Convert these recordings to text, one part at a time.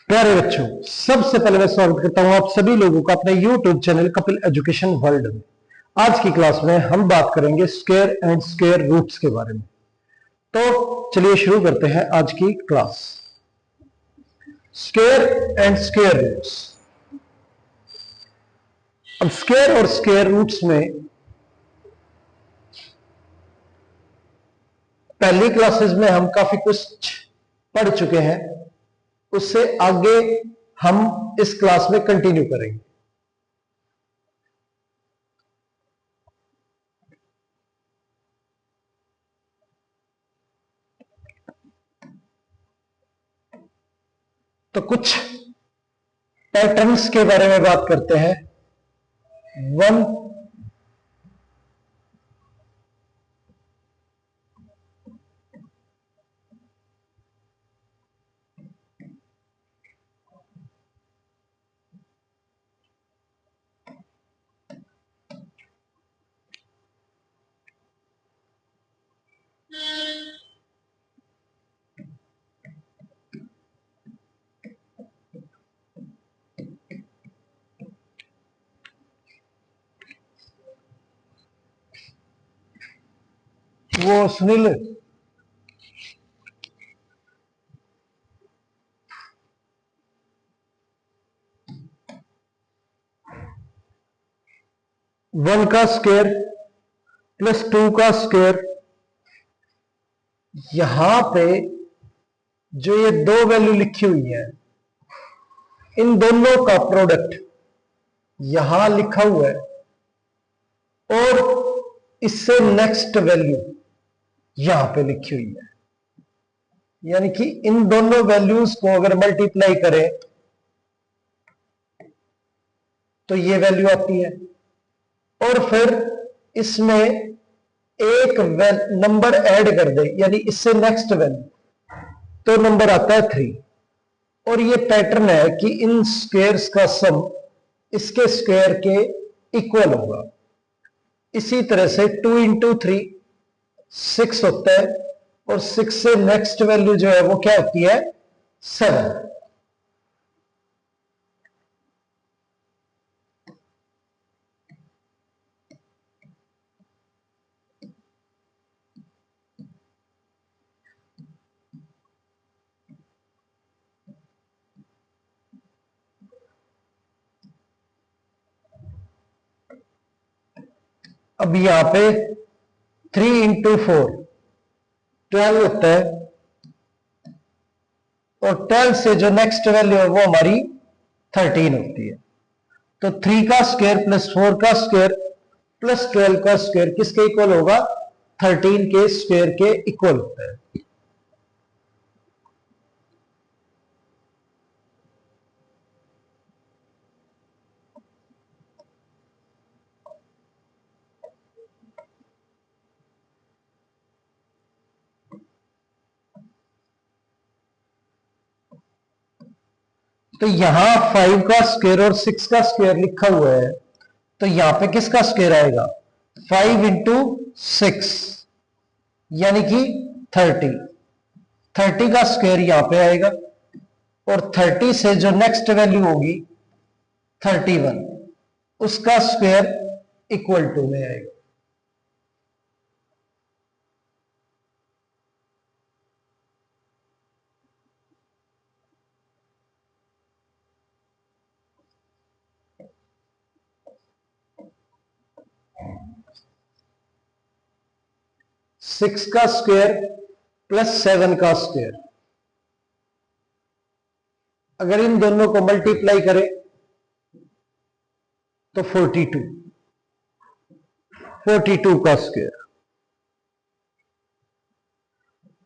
प्यारे बच्चों, सबसे पहले मैं स्वागत करता हूं आप सभी लोगों का अपने YouTube channel Kapil education world में। आज की क्लास में हम बात करेंगे स्क्वायर एंड स्क्वायर रूट्स के बारे में। तो चलिए शुरू करते हैं आज की class. Square and square roots. अब स्क्वायर और स्क्वायर रूट्स में पहली क्लासेस में हम काफी कुछ पढ़ चुके हैं, उससे आगे हम इस क्लास में कंटिन्यू करेंगे। तो कुछ पैटर्न्स के बारे में बात करते हैं। वन वो सुनील, वन का स्क्वायर प्लस टू का स्क्वायर, यहां पे जो ये दो वैल्यू लिखी हुई है, इन दोनों का प्रोडक्ट यहां लिखा हुआ है और इससे नेक्स्ट वैल्यू यहां पे लिखी हुई है। यानी कि इन दोनों वैल्यूज को अगर मल्टीप्लाई करें तो ये वैल्यू आती है और फिर इसमें एक नंबर ऐड कर दे, यानी इससे नेक्स्ट वैल्यू, तो नंबर आता है 3। और ये पैटर्न है कि इन स्क्वायर्स का सम इसके स्क्वायर के इक्वल होगा। इसी तरह से 2 इंटू 3 6 होता है और 6 से नेक्स्ट वैल्यू जो है वो क्या होती है, 7। अब यहां पे 3 इंटू 4 12 होता है और 12 से जो नेक्स्ट वैल्यू है वो हमारी 13 होती है। तो 3 का स्क्वायर प्लस 4 का स्क्वायर प्लस 12 का स्क्वायर किसके इक्वल होगा, 13 के स्क्वायर के इक्वल होता है। तो यहां 5 का स्क्वायर और 6 का स्क्वायर लिखा हुआ है, तो यहां पे किसका स्क्वायर आएगा, 5 इंटू 6 यानी कि 30। 30 का स्क्वायर यहां पे आएगा और 30 से जो नेक्स्ट वैल्यू होगी 31, उसका स्क्वायर इक्वल टू में आएगा। सिक्स का स्क्वायर प्लस 7 का स्क्वायर, अगर इन दोनों को मल्टीप्लाई करें तो 42। 42 का स्क्वायर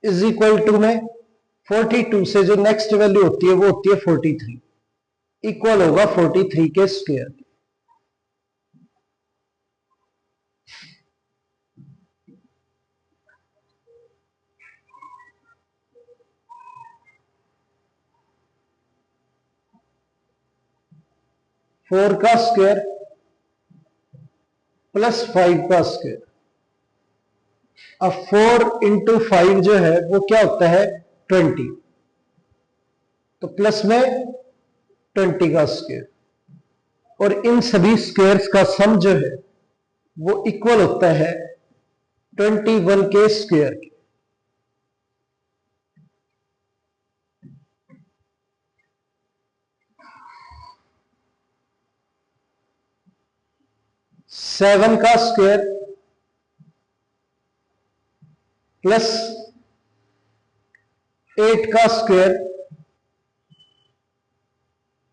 इज इक्वल टू में 42 से जो नेक्स्ट वैल्यू होती है वो होती है 43, इक्वल होगा 43 के स्क्वायर। फोर का स्क्वायर प्लस 5 का स्क्वायर। अब 4 इंटू 5 जो है वो क्या होता है, 20। तो प्लस में 20 का स्क्वायर, और इन सभी स्क्वायर्स का सम जो है वो इक्वल होता है 21 के स्क्वायर के। सेवन का स्क्वायर प्लस 8 का स्क्वायर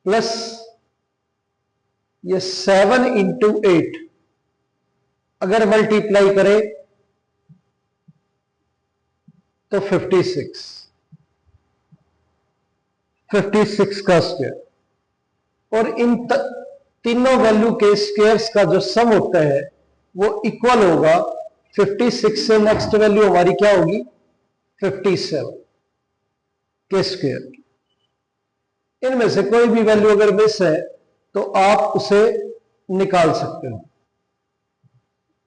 प्लस ये 7 इंटू 8 अगर मल्टीप्लाई करें तो 56 का स्क्वायर, और इन तीनों वैल्यू के स्क्वायर्स का जो सम होता है वो इक्वल होगा 56 से नेक्स्ट वैल्यू हमारी क्या होगी 57 के स्क्वायर। इनमें से कोई भी वैल्यू अगर मिस है तो आप उसे निकाल सकते हो।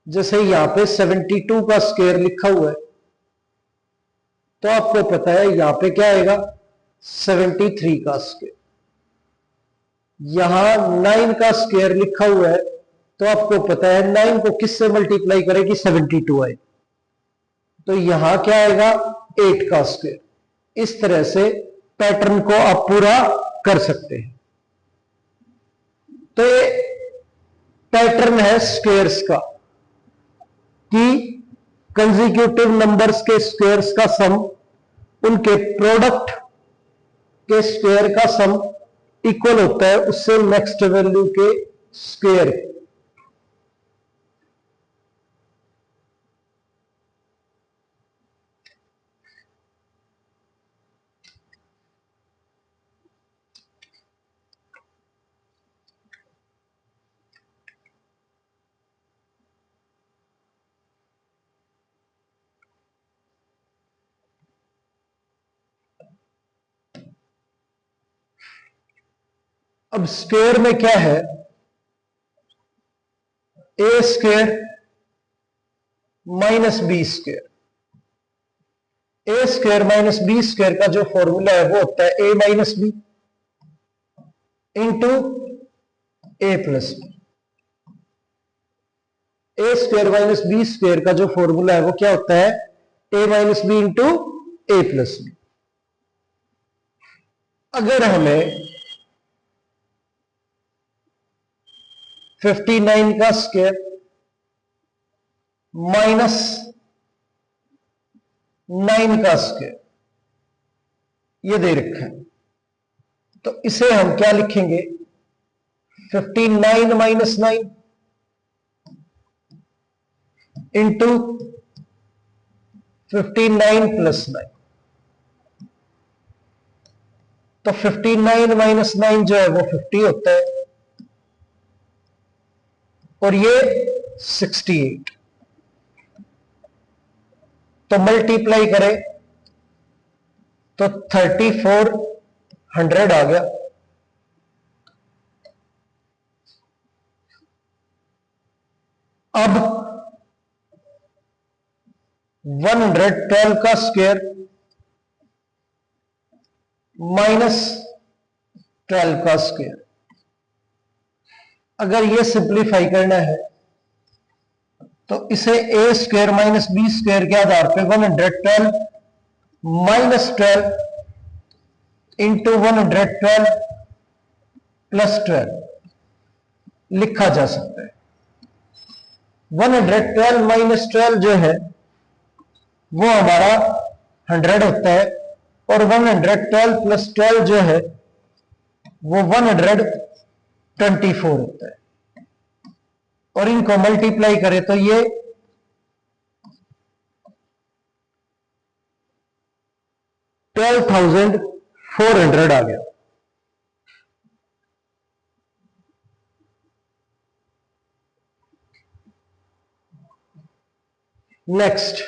जैसे यहां पे 72 का स्क्वायर लिखा हुआ है तो आपको पता है यहां पे क्या आएगा 73 का स्क्वायर। यहां 9 का स्क्वायर लिखा हुआ है तो आपको पता है 9 को किससे मल्टीप्लाई करेगी 72 आए, तो यहां क्या आएगा 8 का स्क्वायर। इस तरह से पैटर्न को आप पूरा कर सकते हैं। तो ये पैटर्न है स्क्वायर्स का कि कंसेक्यूटिव नंबर्स के स्क्वायर्स का सम उनके प्रोडक्ट के स्क्वायर का सम इक्वल होता है उससे नेक्स्ट वैल्यू के स्क्वायर। अब स्क्वायर में क्या है, ए square minus B square. A square minus B square का जो फॉर्मूला है वो होता है ए माइनस बी इंटू ए प्लस बी। ए स्क्वायर माइनस बी स्क्वायर का जो फॉर्मूला है वो क्या होता है ए माइनस बी इंटू ए प्लस बी। अगर हमें 59 का स्क्वायर माइनस 9 का स्क्वायर ये दे रखा है तो इसे हम क्या लिखेंगे 59 माइनस 9 इंटू 59 प्लस 9। तो 59 माइनस 9 जो है वो 50 होता है और ये 68। तो मल्टीप्लाई करें तो 3400 आ गया। अब 112 का स्क्वायर माइनस 12 का स्क्वायर, अगर ये सिंप्लीफाई करना है तो इसे ए स्क्वायर माइनस बी स्क्वायर के आधार पे 112 माइनस 12 इंटू 112 प्लस 12 लिखा जा सकता है। 112 माइनस 12 जो है वो हमारा 100 होता है और 112 प्लस 12 जो है वो 124 होता है, और इनको मल्टीप्लाई करें तो ये 12,400 आ गया। नेक्स्ट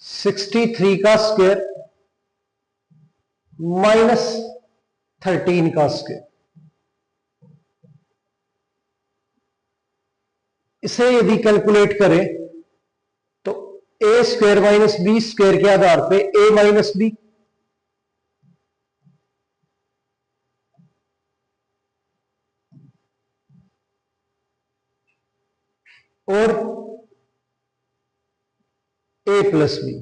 63 का स्क्वायर माइनस 13 का स्क्वायर, इसे यदि कैलकुलेट करें तो ए स्क्वायर माइनस बी स्क्वायर के आधार पे ए माइनस बी, और ए प्लस बी।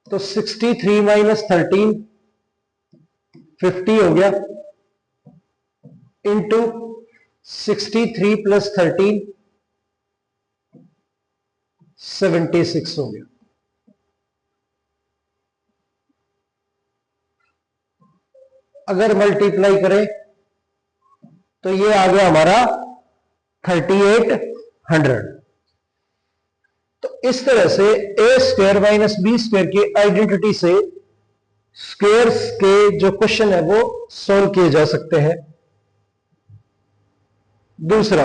तो 63 माइनस 13 50 हो गया, इंटू 63 प्लस 13 76 हो गया। अगर मल्टीप्लाई करें तो ये आ गया हमारा 3800। तो इस तरह से ए स्क्वायर माइनस बी स्क्वायर की आइडेंटिटी से स्क्वायर्स के जो क्वेश्चन है वो सॉल्व किए जा सकते हैं। दूसरा,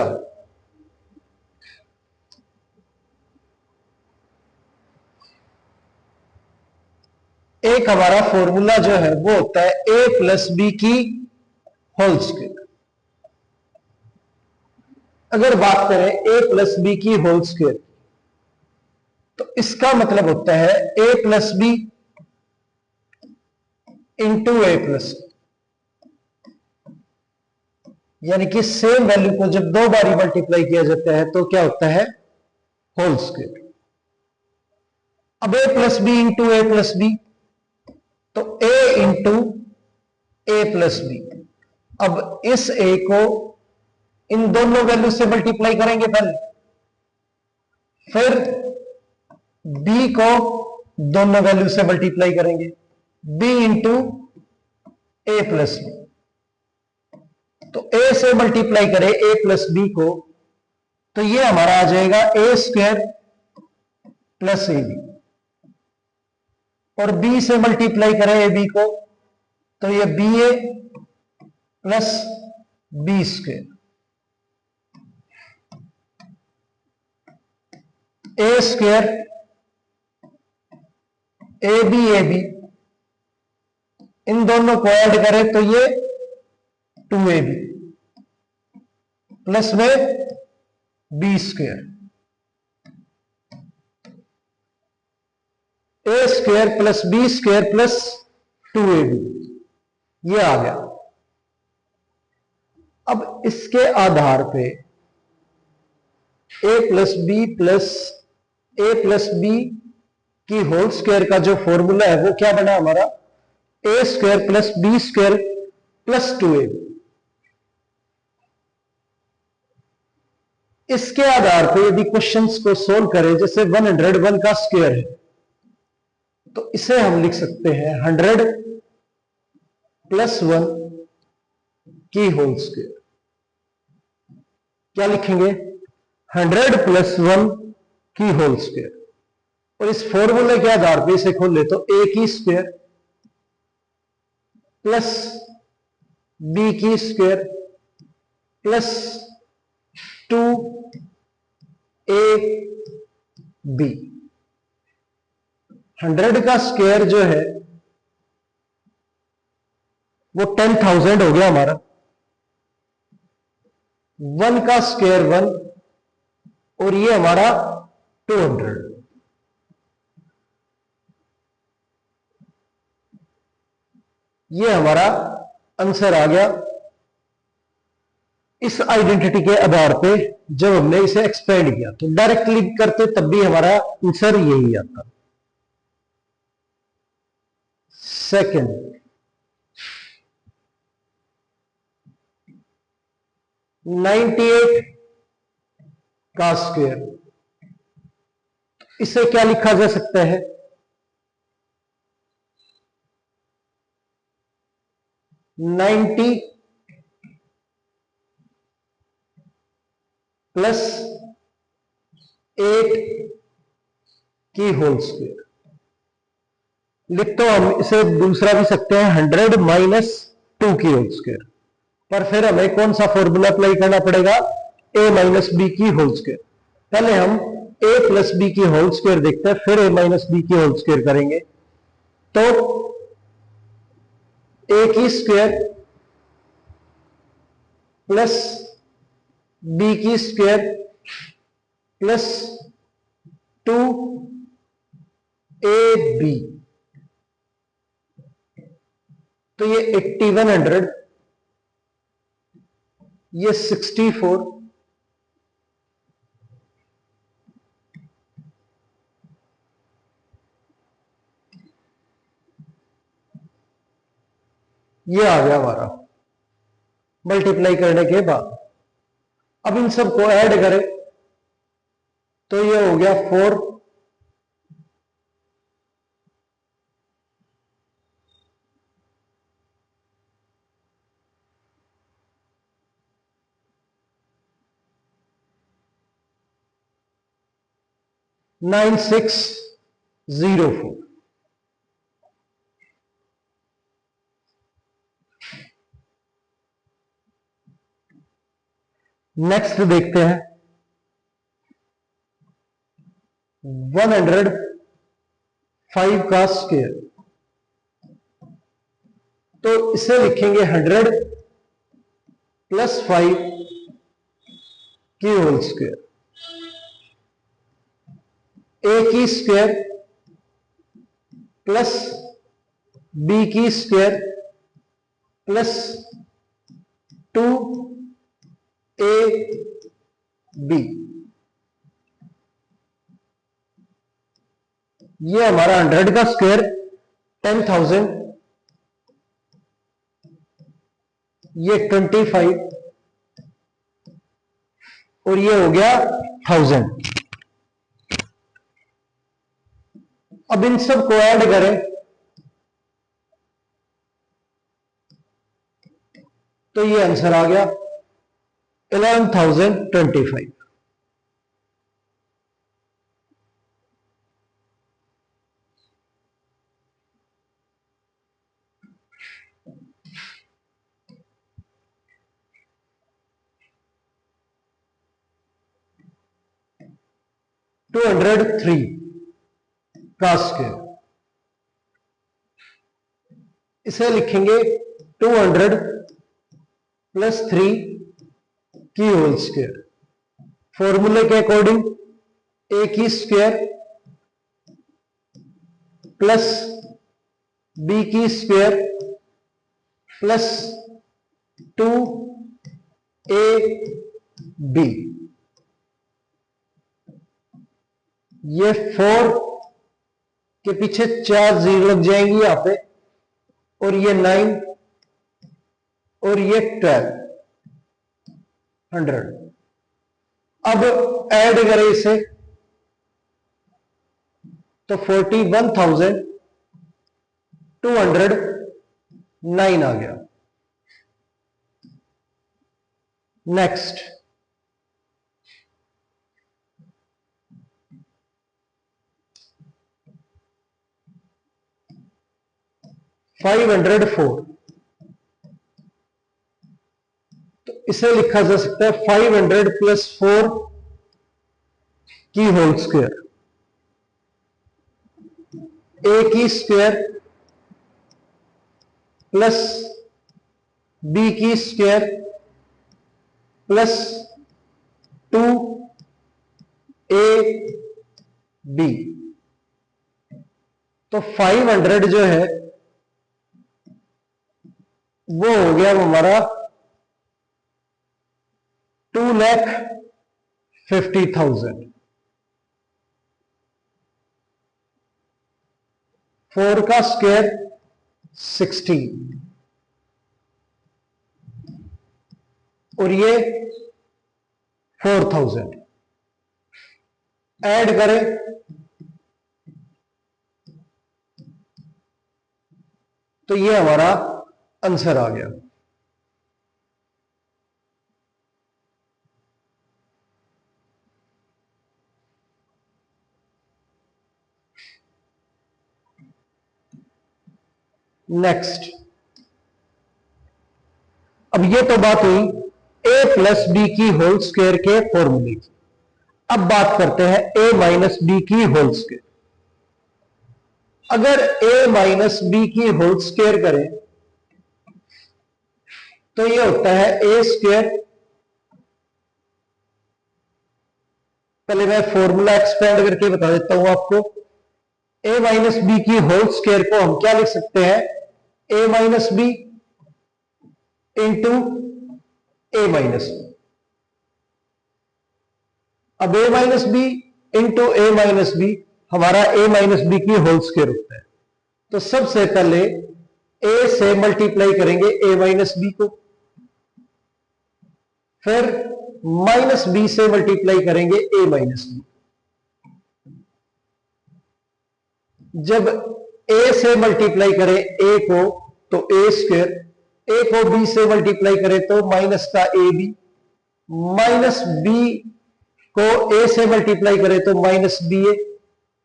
एक हमारा फॉर्मूला जो है वो होता है ए प्लस बी की होल स्क्वायर। अगर बात करें ए प्लस बी की होल स्क्वायर, तो इसका मतलब होता है ए प्लस बी इंटू ए प्लस, यानी कि सेम वैल्यू को जब दो बारी मल्टीप्लाई किया जाता है तो क्या होता है, होल स्क्वायर। अब ए प्लस बी इंटू ए प्लस बी, तो ए इंटू ए प्लस बी। अब इस ए को इन दोनों वैल्यू से मल्टीप्लाई करेंगे पहले, फिर बी को दोनों वैल्यू से मल्टीप्लाई करेंगे, बी इंटू ए प्लस बी। तो ए से मल्टीप्लाई करें ए प्लस बी को, तो ये हमारा आ जाएगा A square plus A B, और बी से मल्टीप्लाई करें ए बी को, तो ये B A plus B square. A square A B इन दोनों को ऐड करें तो ये 2ab प्लस में B square, A square plus B square plus 2ab, ये आ गया। अब इसके आधार पे ए प्लस बी की होल स्क्वायर का जो फॉर्मूला है वो क्या बना हमारा, A square plus B square plus 2ab। इसके आधार पे यदि क्वेश्चंस को सोल्व करें, जैसे 101 का स्क्वायर है, तो इसे हम लिख सकते हैं 100 प्लस 1 की होल स्क्वायर। क्या लिखेंगे, 100 प्लस 1 की होल स्क्वायर। और इस फॉर्मूले के आधार पे इसे खोल ले तो ए की स्क्वायर प्लस बी की स्क्वायर प्लस 2ab। 100 का स्क्वायर जो है वो 10,000 हो गया हमारा, 1 का स्क्वायर 1, और ये हमारा 200। ये हमारा आंसर आ गया इस आइडेंटिटी के आधार पे। जब हमने इसे एक्सपेंड किया तो डायरेक्टली करते तब भी हमारा आंसर यही आता। सेकंड, $98 का स्क्वायर, इसे क्या लिखा जा सकता है, 90 प्लस 8 की होल स्क्वायर। लिख तो हम इसे दूसरा भी सकते हैं 100 माइनस 2 की होल स्क्वायर, पर फिर हमें कौन सा फॉर्मूला अप्लाई करना पड़ेगा, a माइनस बी की होल स्क्वायर। पहले हम ए प्लस बी की होल स्क्वायर देखते हैं, फिर ए माइनस बी की होल स्क्वायर करेंगे। तो ए की स्क्वायर प्लस बी की स्क्वायर प्लस 2ab, तो ये 8100, ये 64, ये आ गया हमारा मल्टीप्लाई करने के बाद। अब इन सबको ऐड करें तो ये हो गया 4, नाइन 604। नेक्स्ट देखते हैं 105 का स्क्वायर। तो इसे लिखेंगे 100 प्लस 5 की होल स्क्वायर। ए की स्क्वायर प्लस बी की स्क्वायर प्लस 2ab, ये हमारा 100 का स्क्वायर 10,000, ये 25 और ये हो गया 1000। अब इन सब को ऐड करें तो ये आंसर आ गया 11,025। टू 203 का स्क्वायर, इसे लिखेंगे 200 प्लस 3 की होल स्क्वायर। फॉर्मूले के अकॉर्डिंग ए की स्क्वायर प्लस बी की स्क्वायर प्लस 2ab, ये 4 के पीछे 4 जीरो लग जाएंगी यहां पे, और ये 9 और ये 1200। अब ऐड करें इसे तो 41,209 आ गया। नेक्स्ट 504, तो इसे लिखा जा सकता है 500 प्लस 4 की होल स्क्वायर। ए की स्क्वायर प्लस बी की स्क्वायर प्लस 2ab, तो 500 जो है वो हो गया हमारा 2,50,000। 4 का स्क्वायर 16 और ये 4,000। ऐड करें तो ये हमारा आंसर आ गया। नेक्स्ट, अब ये तो बात हुई ए प्लस बी की होल स्क्वायर के फॉर्मूले की। अब बात करते हैं a माइनस बी की होल स्क्वायर। अगर a माइनस बी की होल स्क्वायर करें तो ये होता है ए स्क्वायर। पहले मैं फॉर्मूला एक्सपेंड करके बता देता हूं आपको। a माइनस बी की होल स्क्वायर को हम क्या लिख सकते हैं, a minus B into A minus B. अब a minus B into A minus B हमारा a माइनस बी की होल स्क्वायर होता है। तो सबसे पहले a से मल्टीप्लाई करेंगे a माइनस बी को, फिर माइनस बी से मल्टीप्लाई करेंगे a माइनस बी। जब a से मल्टीप्लाई करें a को तो a स्क्वायर, a को b से मल्टीप्लाई करें तो माइनस का ए बी, माइनस बी को a से मल्टीप्लाई करें तो माइनस बी ए,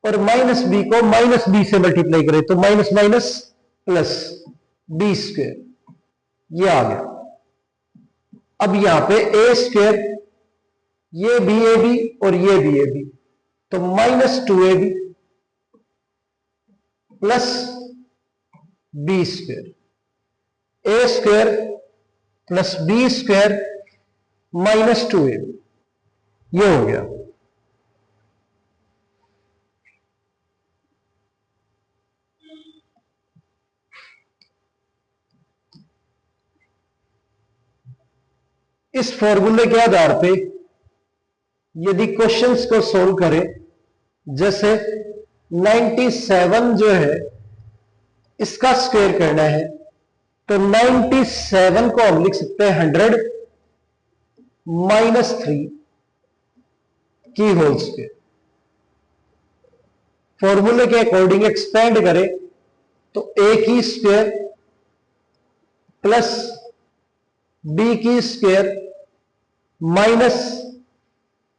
और माइनस बी को माइनस बी से मल्टीप्लाई करें तो minus minus plus B square. ये आ गया। अब यहां पे ए स्क्वायर, ये बी ए बी और ये बी ए बी, तो minus two A B plus B square, A square plus B square minus two A B, ये हो गया। इस फॉर्मूले के आधार पे यदि क्वेश्चंस को सोल्व करें, जैसे 97 जो है इसका स्क्वायर करना है, तो 97 को हम लिख सकते हैं 100 माइनस 3 की होल स्क्वायर। फॉर्मूले के अकॉर्डिंग एक्सपेंड करें तो ए की स्क्वायर प्लस बी की स्क्वायर माइनस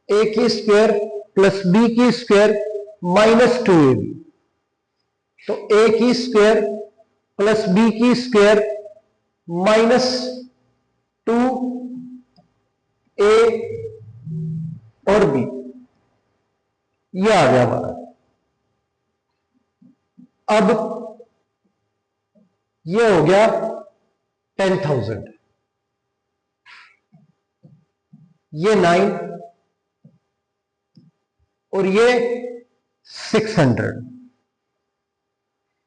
ए की स्क्वायर प्लस बी की square minus two A B, तो ए की स्क्वायर प्लस बी की स्क्वायर माइनस टू ए और बी, ये आ गया हमारा। अब ये हो गया 10,000, ये 9 और ये 600।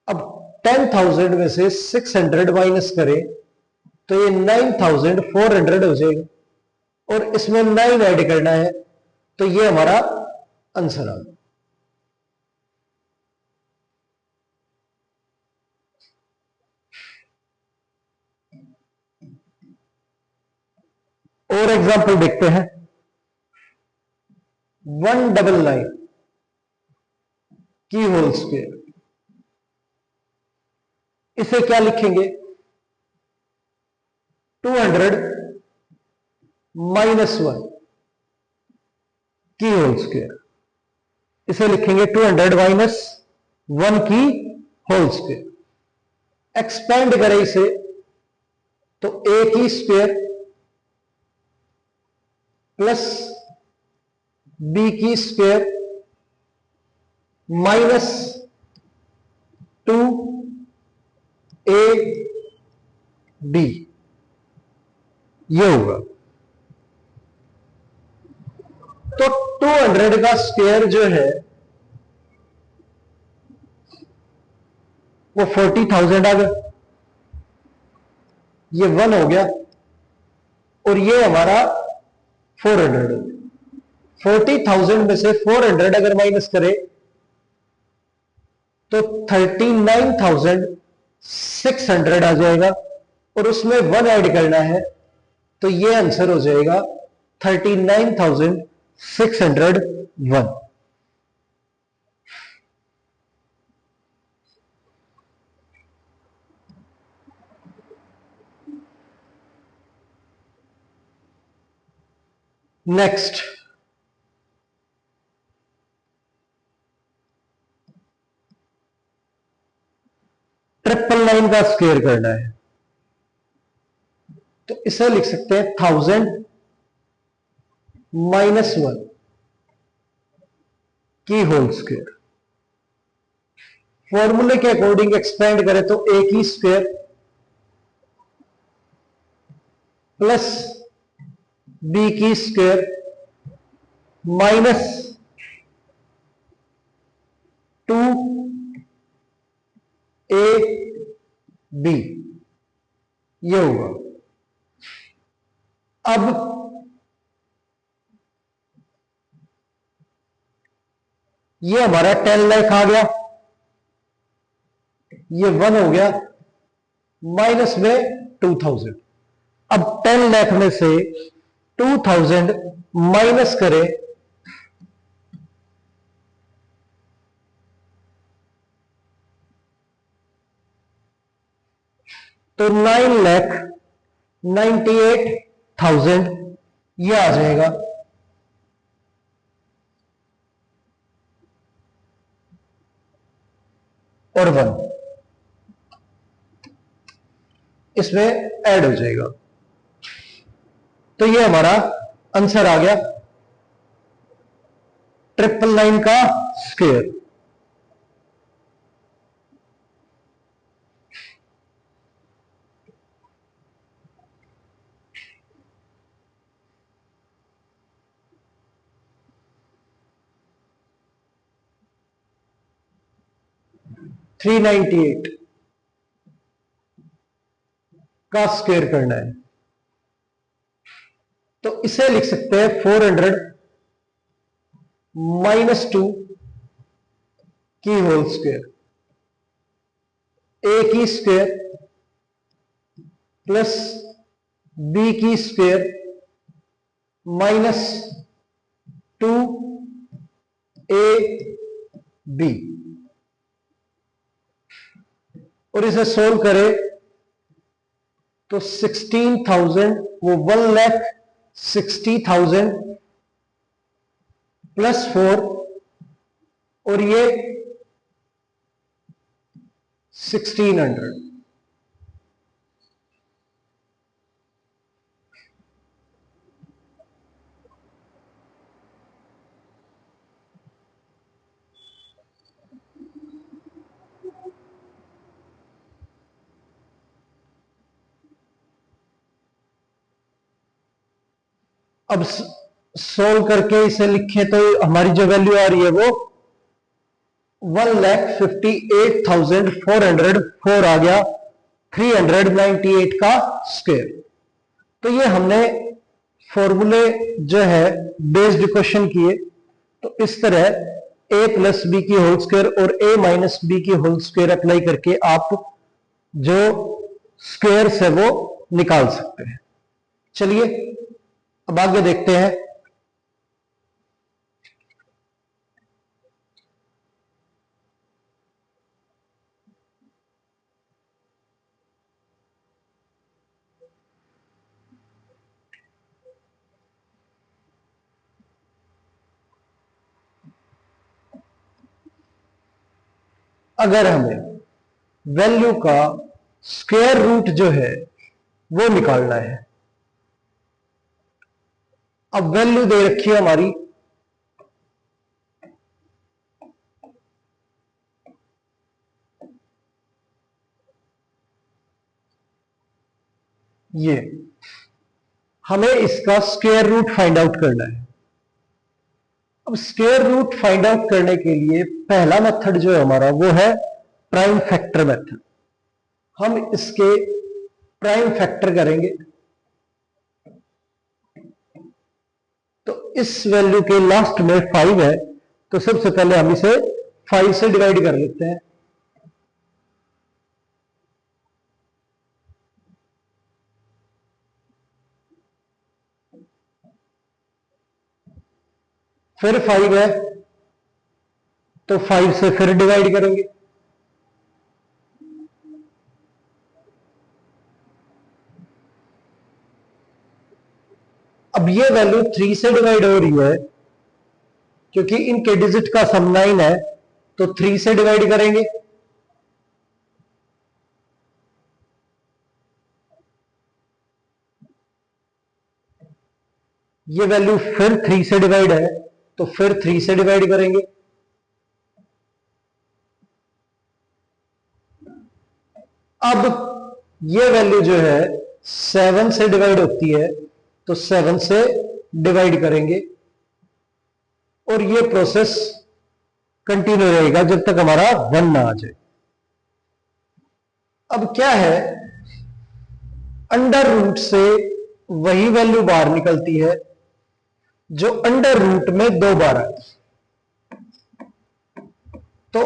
अब 10,000 में से 600 माइनस करें तो ये 9,400 हो जाएगा, और इसमें 9 ऐड करना है, तो ये हमारा आंसर आ गया। और एग्जांपल देखते हैं। 199 की होल स्क्वायर, इसे क्या लिखेंगे, 200 माइनस 1 की होल स्क्वायर, इसे लिखेंगे 200 माइनस 1 की होल स्क्वायर। एक्सपेंड करें इसे तो ए की स्क्वायर प्लस बी की स्क्वायर माइनस 2 ए बी, ये होगा। तो 200 का स्क्वायर जो है वो 40,000 आ गया, ये 1 हो गया, और ये हमारा 400 हो गया। 40,000 में से 400 अगर माइनस करें तो 39,600 आ जाएगा, और उसमें 1 ऐड करना है, तो ये आंसर हो जाएगा 39,601। नेक्स्ट, ट्रिपल 9 का स्क्वायर करना है, तो इसे लिख सकते हैं 1000 माइनस 1 की होल स्क्वायर। फॉर्मूले के अकॉर्डिंग एक्सपेंड करें तो ए की स्क्वायर प्लस बी की स्क्वायर माइनस 2 ए बी, ये होगा। अब ये हमारा 10 लाख आ गया, ये 1 हो गया, माइनस में 2000। अब 10 लाख में से 2000 माइनस करें तो 9,98,000 ये आ जाएगा। और 1 इसमें ऐड हो जाएगा। तो ये हमारा आंसर आ गया 999 का स्क्वायर। थ्री 398 का स्क्वायर करना है तो इसे लिख सकते हैं 400 माइनस 2 की होल स्क्वायर, ए की स्क्वायर प्लस बी की स्क्वायर माइनस 2 ए बी। और इसे सोल्व करें तो 16,000 वो 1,60,000 प्लस 4 और ये 1,600। अब सोल्व करके इसे लिखे तो हमारी जो वैल्यू आ रही है वो 1,58,404 आ गया, 398 का स्क्वायर। तो ये हमने फॉर्मूले जो है बेस्ड क्वेश्चन किए। तो इस तरह a प्लस बी की होल स्क्वायर और a माइनस बी की होल स्क्वायर अप्लाई करके आप जो स्क्वायर्स है वो निकाल सकते हैं। चलिए अब आगे देखते हैं। अगर हमें वैल्यू का स्क्वायर रूट जो है वो निकालना है। अब वैल्यू दे रखी है हमारी ये, हमें इसका स्क्वायर रूट फाइंड आउट करना है। अब स्क्वायर रूट फाइंड आउट करने के लिए पहला मेथड जो है हमारा वो है प्राइम फैक्टर मेथड। हम इसके प्राइम फैक्टर करेंगे तो इस वैल्यू के लास्ट में 5 है तो सबसे पहले हम इसे 5 से डिवाइड कर लेते हैं। फिर 5 है तो 5 से फिर डिवाइड करेंगे। अब ये वैल्यू 3 से डिवाइड हो रही है क्योंकि इनके डिजिट का सम 9 है तो 3 से डिवाइड करेंगे। ये वैल्यू फिर 3 से डिवाइड है तो फिर 3 से डिवाइड करेंगे। अब ये वैल्यू जो है 7 से डिवाइड होती है, तो 7 से डिवाइड करेंगे और ये प्रोसेस कंटिन्यू रहेगा जब तक हमारा 1 ना आ जाए। अब क्या है, अंडर रूट से वही वैल्यू बाहर निकलती है जो अंडर रूट में 2 बार आए। तो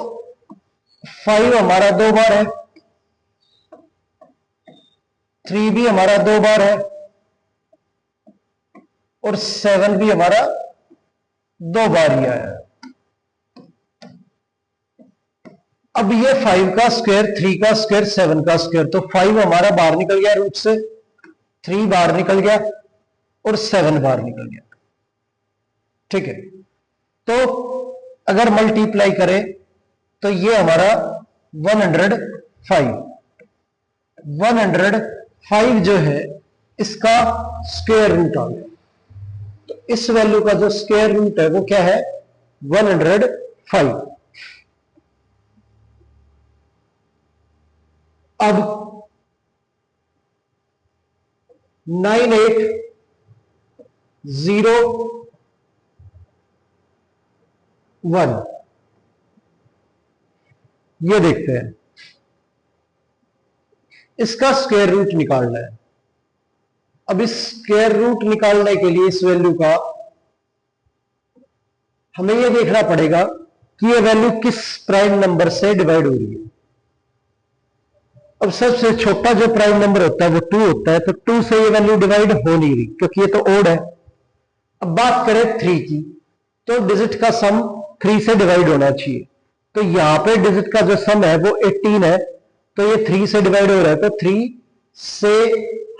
5 हमारा 2 बार है, 3 भी हमारा 2 बार है और 7 भी हमारा 2 बार ही आया है। अब ये 5 का स्क्वायर, 3 का स्क्वायर, 7 का स्क्वायर, तो 5 हमारा बाहर निकल गया रूट से, 3 बाहर निकल गया और 7 बाहर निकल गया। ठीक है, तो अगर मल्टीप्लाई करें तो ये हमारा 105 जो है इसका स्क्वायर रूट आ गया। तो इस वैल्यू का जो स्क्वायर रूट है वो क्या है, 105। अब 9801 ये देखते हैं, इसका स्क्वायर रूट निकालना है। अब इस स्क्वायर रूट निकालने के लिए इस वैल्यू का हमें यह देखना पड़ेगा कि यह वैल्यू किस प्राइम नंबर से डिवाइड हो रही है। अब सबसे छोटा जो प्राइम नंबर होता है वो 2 होता है, तो 2 से ये वैल्यू डिवाइड हो नहीं रही क्योंकि ये तो ओड है। अब बात करें 3 की, तो डिजिट का सम 3 से डिवाइड होना चाहिए। तो यहां पे डिजिट का जो सम है वो 18 है, तो ये 3 से डिवाइड हो रहा है, तो 3 से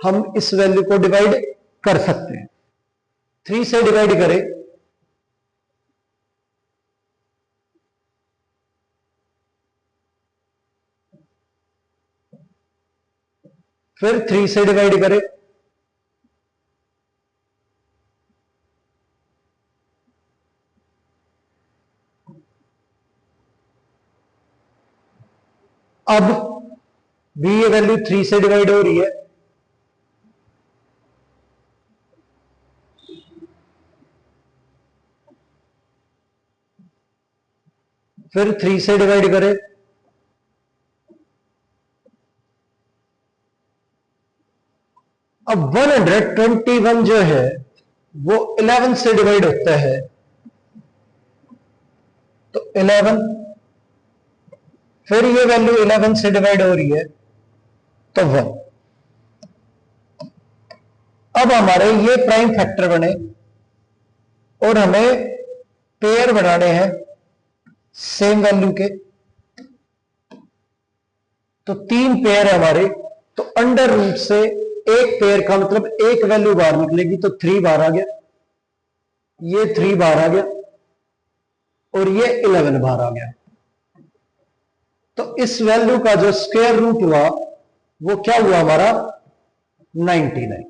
हम इस वैल्यू को डिवाइड कर सकते हैं। 3 से डिवाइड करें फिर 3 से डिवाइड करें, अब भी ये वैल्यू 3 से डिवाइड हो रही है, फिर 3 से डिवाइड करें, अब 121 जो है वो 11 से डिवाइड होता है, तो 11, फिर ये वैल्यू 11 से डिवाइड हो रही है तो 1। अब हमारे ये प्राइम फैक्टर बने और हमें पेयर बनाने हैं सेम वैल्यू के, तो 3 पेयर है हमारे, तो अंडर रूट से एक पेयर का मतलब एक वैल्यू बाहर निकलेगी, तो 3 बाहर आ गया, ये 3 बाहर आ गया और ये 11 बाहर आ गया। तो इस वैल्यू का जो स्क्वायर रूट हुआ वो क्या हुआ हमारा, 99।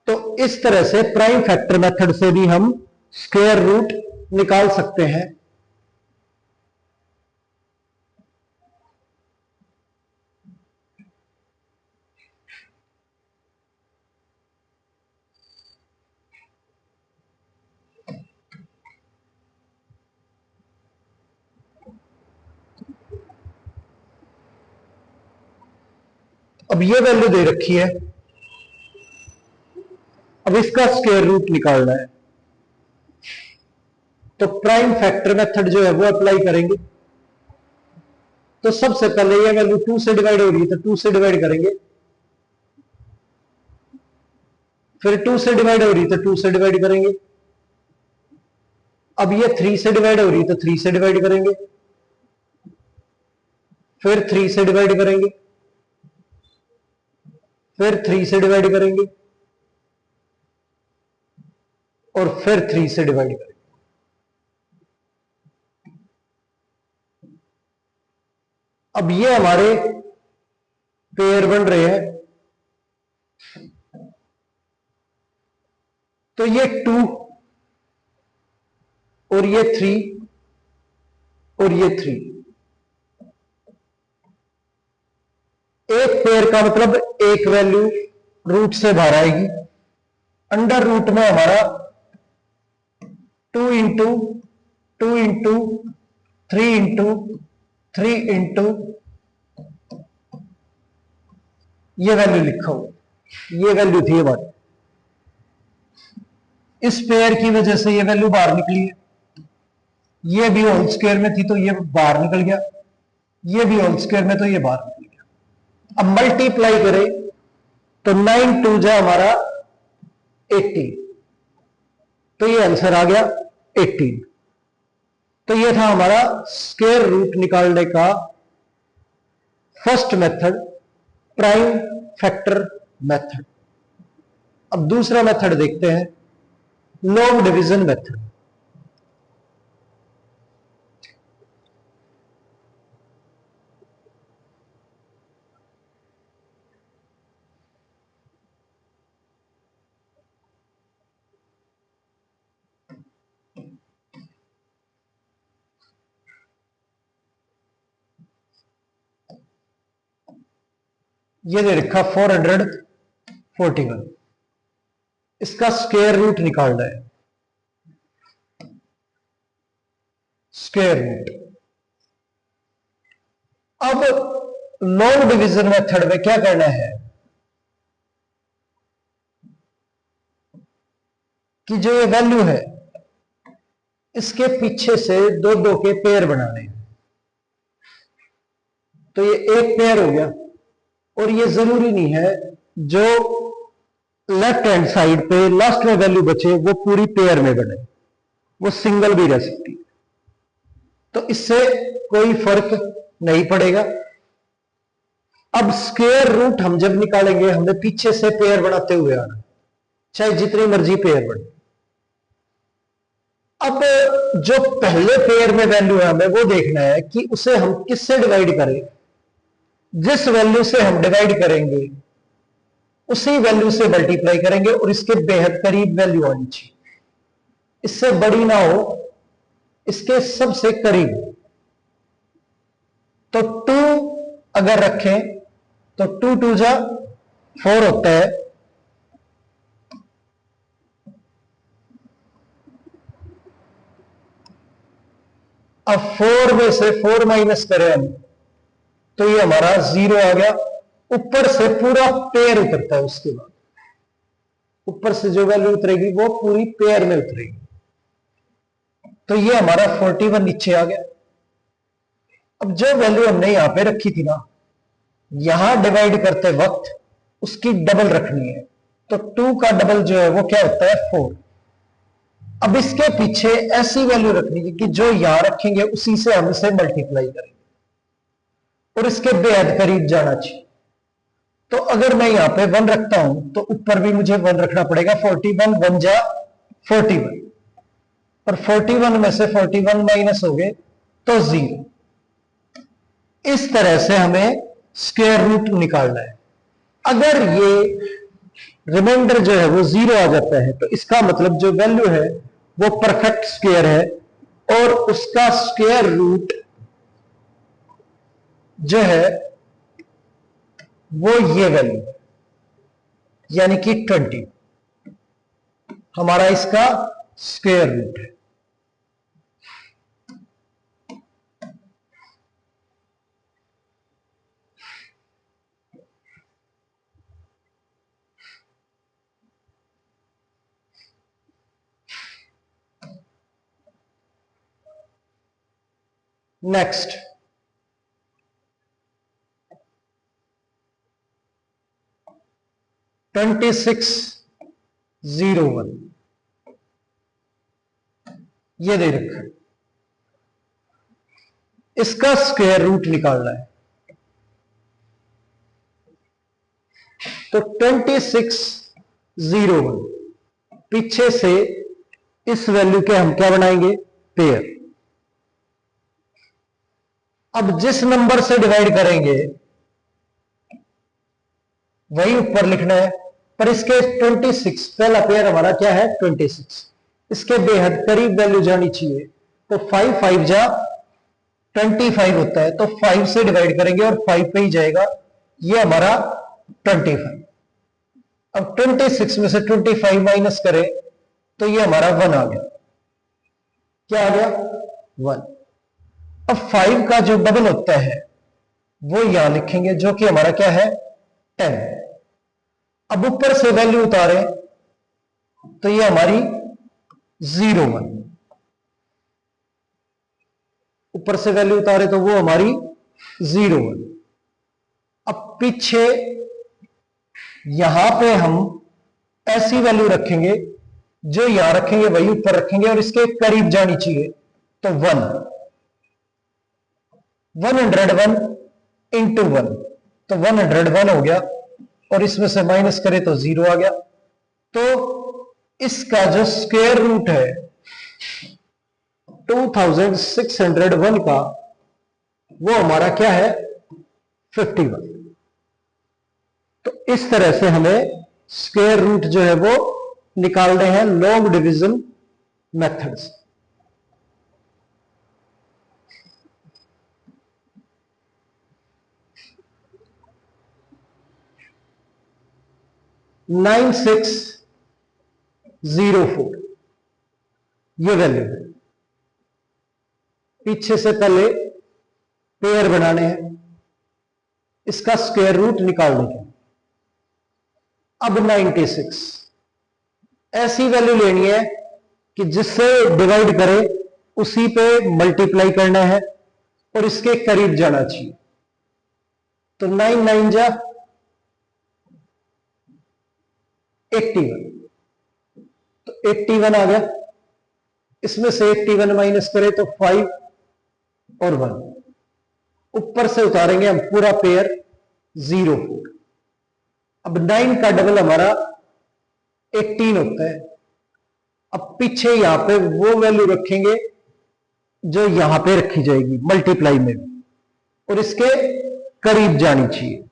तो इस तरह से प्राइम फैक्टर मेथड से भी हम स्क्वायर रूट निकाल सकते हैं। अब ये वैल्यू दे रखी है, अब इसका स्क्वायर रूट निकालना है, तो प्राइम फैक्टर मेथड जो है वो अप्लाई करेंगे। तो सबसे पहले ये वैल्यू 2 से डिवाइड हो रही है, तो 2 से डिवाइड करेंगे, फिर 2 से डिवाइड हो रही है तो 2 से डिवाइड करेंगे। अब ये 3 से डिवाइड हो रही है तो 3 से डिवाइड करेंगे, फिर 3 से डिवाइड करेंगे, फिर 3 से डिवाइड करेंगे और फिर 3 से डिवाइड करेंगे। अब ये हमारे पेयर बन रहे हैं, तो ये 2 और ये 3 और ये 3। एक पेयर का मतलब एक वैल्यू रूट से बाहर आएगी। अंडर रूट में हमारा 2 इंटू 2 इंटू 3 इंटू 3 इंटू ये वैल्यू लिखा हो, ये वैल्यू थी हमारी। इस पेयर की वजह से ये वैल्यू बाहर निकली है। ये भी होल स्क्वायर में थी तो ये बाहर निकल गया, ये भी होल स्क्वायर में तो ये बाहर निकल गया। अब मल्टीप्लाई करें तो 9 2 जा हमारा 18, तो ये आंसर आ गया 18। तो ये था हमारा स्क्वायर रूट निकालने का first method, prime factor method. अब दूसरा मेथड देखते हैं, लॉन्ग डिवीजन मेथड। ये दे रखा 441, इसका स्क्वायर रूट निकालना है। Square root. अब लॉन्ग डिवीजन मेथड में क्या करना है कि जो ये वैल्यू है इसके पीछे से दो दो के पेयर बनाने हैं। तो ये एक पेयर हो गया, और ये जरूरी नहीं है जो लेफ्ट हैंड साइड पे लास्ट में वैल्यू बचे वो पूरी पेयर में बने, वो सिंगल भी रह सकती है। तो इससे कोई फर्क नहीं पड़ेगा। अब स्क्वायर रूट हम जब निकालेंगे हमें पीछे से पेयर बनाते हुए आना, चाहे जितनी मर्जी पेयर बने। अब जो पहले पेयर में वैल्यू है हमें वो देखना है कि उसे हम किससे डिवाइड करें। जिस वैल्यू से हम डिवाइड करेंगे उसी वैल्यू से मल्टीप्लाई करेंगे, और इसके बेहद करीब वैल्यू आनी चाहिए। इससे बड़ी ना हो, इसके सबसे करीब। तो 2 अगर रखें तो 2 2 जा 4 होता है। अब 4 में से 4 माइनस करें हम तो ये हमारा 0 आ गया। ऊपर से पूरा पेयर उतरता है, उसके बाद ऊपर से जो वैल्यू उतरेगी वो पूरी पेयर में उतरेगी। तो ये हमारा 41 नीचे आ गया। अब जो वैल्यू हमने यहां पे रखी थी ना, यहां डिवाइड करते वक्त उसकी डबल रखनी है। तो 2 का डबल जो है वो क्या होता है 4। अब इसके पीछे ऐसी वैल्यू रखनी है कि जो यहां रखेंगे उसी से हम इसे मल्टीप्लाई करेंगे, और इसके बेहद करीब जाना चाहिए। तो अगर मैं यहां पे 1 रखता हूं तो ऊपर भी मुझे 1 रखना पड़ेगा। 41 1 जा 41, और 41 में से 41 माइनस हो गए तो 0। इस तरह से हमें स्क्वायर रूट निकालना है। अगर ये रिमाइंडर जो है वो 0 आ जाता है तो इसका मतलब जो वैल्यू है वो परफेक्ट स्क्वायर है, और उसका स्क्वायर रूट जो है वो ये वैल्यू यानी कि 20 हमारा इसका स्क्वायर रूट है। नेक्स्ट, ट्वेंटी 2601 ये दे रखा है, इसका स्क्वायर रूट निकालना है। तो 2601 पीछे से इस वैल्यू के हम क्या बनाएंगे पेयर। अब जिस नंबर से डिवाइड करेंगे वही ऊपर लिखना है, पर इसके 26 पहला पेयर हमारा क्या है 26, इसके बेहद करीब वैल्यू जानी चाहिए। तो 5 5 जा 25 होता है, तो 5 से डिवाइड करेंगे और 5 पे ही जाएगा, ये हमारा 25। अब 26 में से 25 माइनस करें तो ये हमारा 1 आ गया। क्या आ गया? 1। अब 5 का जो डबल होता है वो यहां लिखेंगे, जो कि हमारा क्या है? 10। अब ऊपर से वैल्यू उतारे तो ये हमारी 01। ऊपर से वैल्यू उतारे तो वो हमारी 01। अब पीछे यहां पे हम ऐसी वैल्यू रखेंगे, जो यहां रखेंगे वही ऊपर रखेंगे और इसके करीब जानी चाहिए। तो 1, 101 इंटू 1, तो 101 हो गया, और इसमें से माइनस करें तो 0 आ गया। तो इसका जो स्क्वायर रूट है 2601 का, वो हमारा क्या है? 51। तो इस तरह से हमें स्क्वायर रूट जो है वो निकालने हैं लॉन्ग डिवीजन मेथड से। 9604 ये वैल्यू है। पीछे से पहले पेयर बनाने हैं, इसका स्क्वायर रूट निकालने के। अब 96 ऐसी वैल्यू लेनी है कि जिससे डिवाइड करे उसी पे मल्टीप्लाई करना है और इसके करीब जाना चाहिए। तो 9 9 जा 81, तो 81 आ गया। इसमें से 81 माइनस करें तो 5 और 1, ऊपर से उतारेंगे हम पूरा पेयर 04। अब 9 का डबल हमारा 18 होता है। अब पीछे यहां पे वो वैल्यू रखेंगे जो यहां पे रखी जाएगी मल्टीप्लाई में, और इसके करीब जानी चाहिए,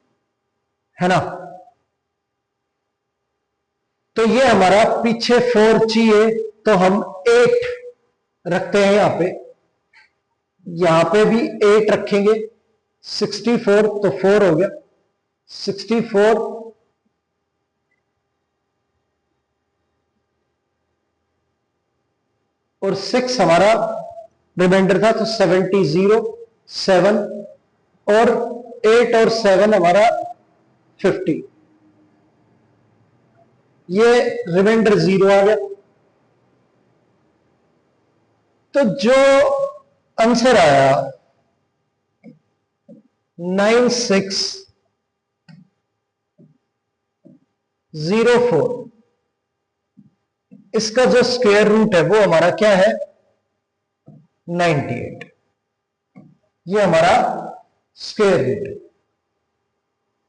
है ना। तो ये हमारा पीछे 4 चाहिए, तो हम 8 रखते हैं यहां पे भी 8 रखेंगे। 64 तो 4 हो गया, 64 और 6 हमारा रिमाइंडर था, तो 70 7 और 8 और 7 हमारा 50, ये रिमाइंडर 0 आ गया। तो जो आंसर आया 9604, इसका जो स्क्वायर रूट है वो हमारा क्या है? 98। ये हमारा स्क्वायर रूट है।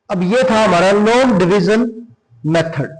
अब ये था हमारा लॉन्ग डिवीजन मेथड।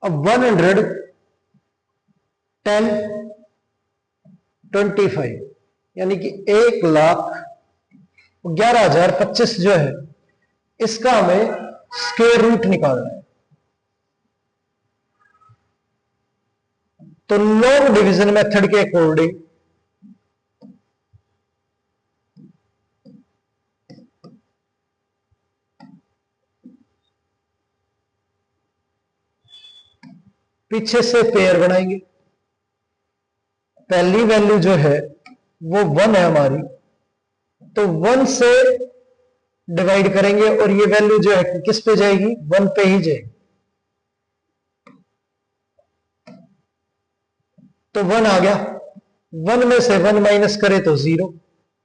अब 11025 यानी कि 1,11,025 जो है, इसका हमें स्क्वायर रूट निकालना है। तो लॉन्ग डिवीजन मेथड के अकॉर्डिंग पीछे से पेयर बनाएंगे। पहली वैल्यू जो है वो 1 है हमारी, तो 1 से डिवाइड करेंगे और ये वैल्यू जो है किस पे जाएगी? 1 पे ही जाएगी। तो 1 आ गया, 1 में से 1 माइनस करे तो 0,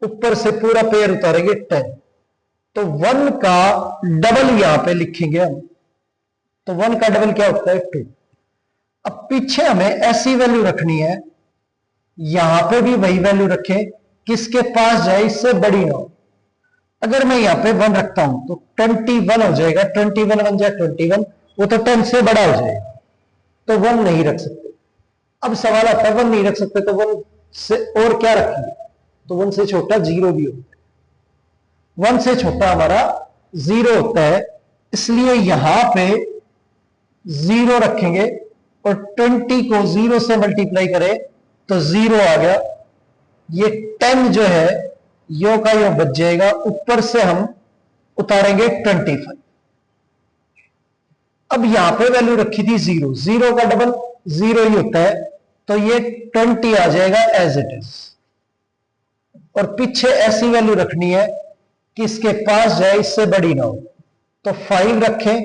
ऊपर से पूरा पेयर उतारेंगे 10। तो 1 का डबल यहां पे लिखेंगे हम, तो 1 का डबल क्या होता है? 2। अब पीछे हमें ऐसी वैल्यू रखनी है, यहां पे भी वही वैल्यू रखें किसके पास जाए इससे बड़ी ना हो। अगर मैं यहां पे 1 रखता हूं तो 21 हो जाएगा, 21 1 जा 21, वो तो 10 से बड़ा हो जाएगा, तो 1 नहीं रख सकते। अब सवाल आता है 1 नहीं रख सकते तो 1 से और क्या रखेंगे, तो 1 से छोटा 0 भी होता है, 1 से छोटा हमारा 0 होता है, इसलिए यहां पे 0 रखेंगे और 20 को 0 से मल्टीप्लाई करें तो 0 आ गया। ये 10 जो है यो का यो बच जाएगा, ऊपर से हम उतारेंगे 25। अब यहां पे वैल्यू रखी थी 0, 0 का डबल 0 ही होता है, तो ये 20 आ जाएगा एज इट इज। और पीछे ऐसी वैल्यू रखनी है कि इसके पास जाए इससे बड़ी ना हो, तो 5 रखें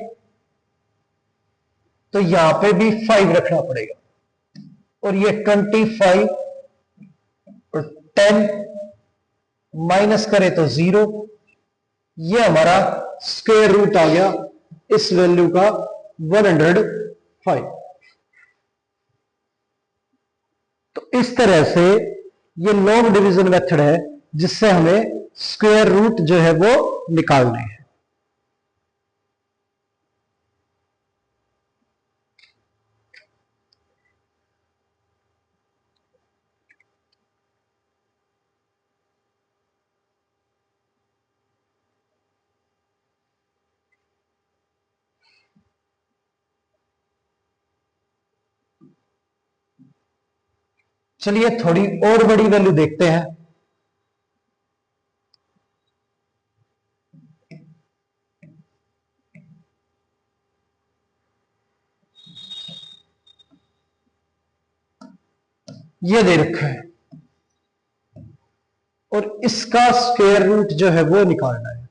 तो यहां पे भी 5 रखना पड़ेगा, और ये 25 और 10 माइनस करे तो 0, ये हमारा स्क्वायर रूट आ गया इस वैल्यू का 105। तो इस तरह से ये लॉग डिवीजन मेथड है जिससे हमें स्क्वायर रूट जो है वो निकालने हैं। चलिए थोड़ी और बड़ी वैल्यू देखते हैं। ये दे रखा है और इसका स्क्वायर रूट जो है वो निकालना है।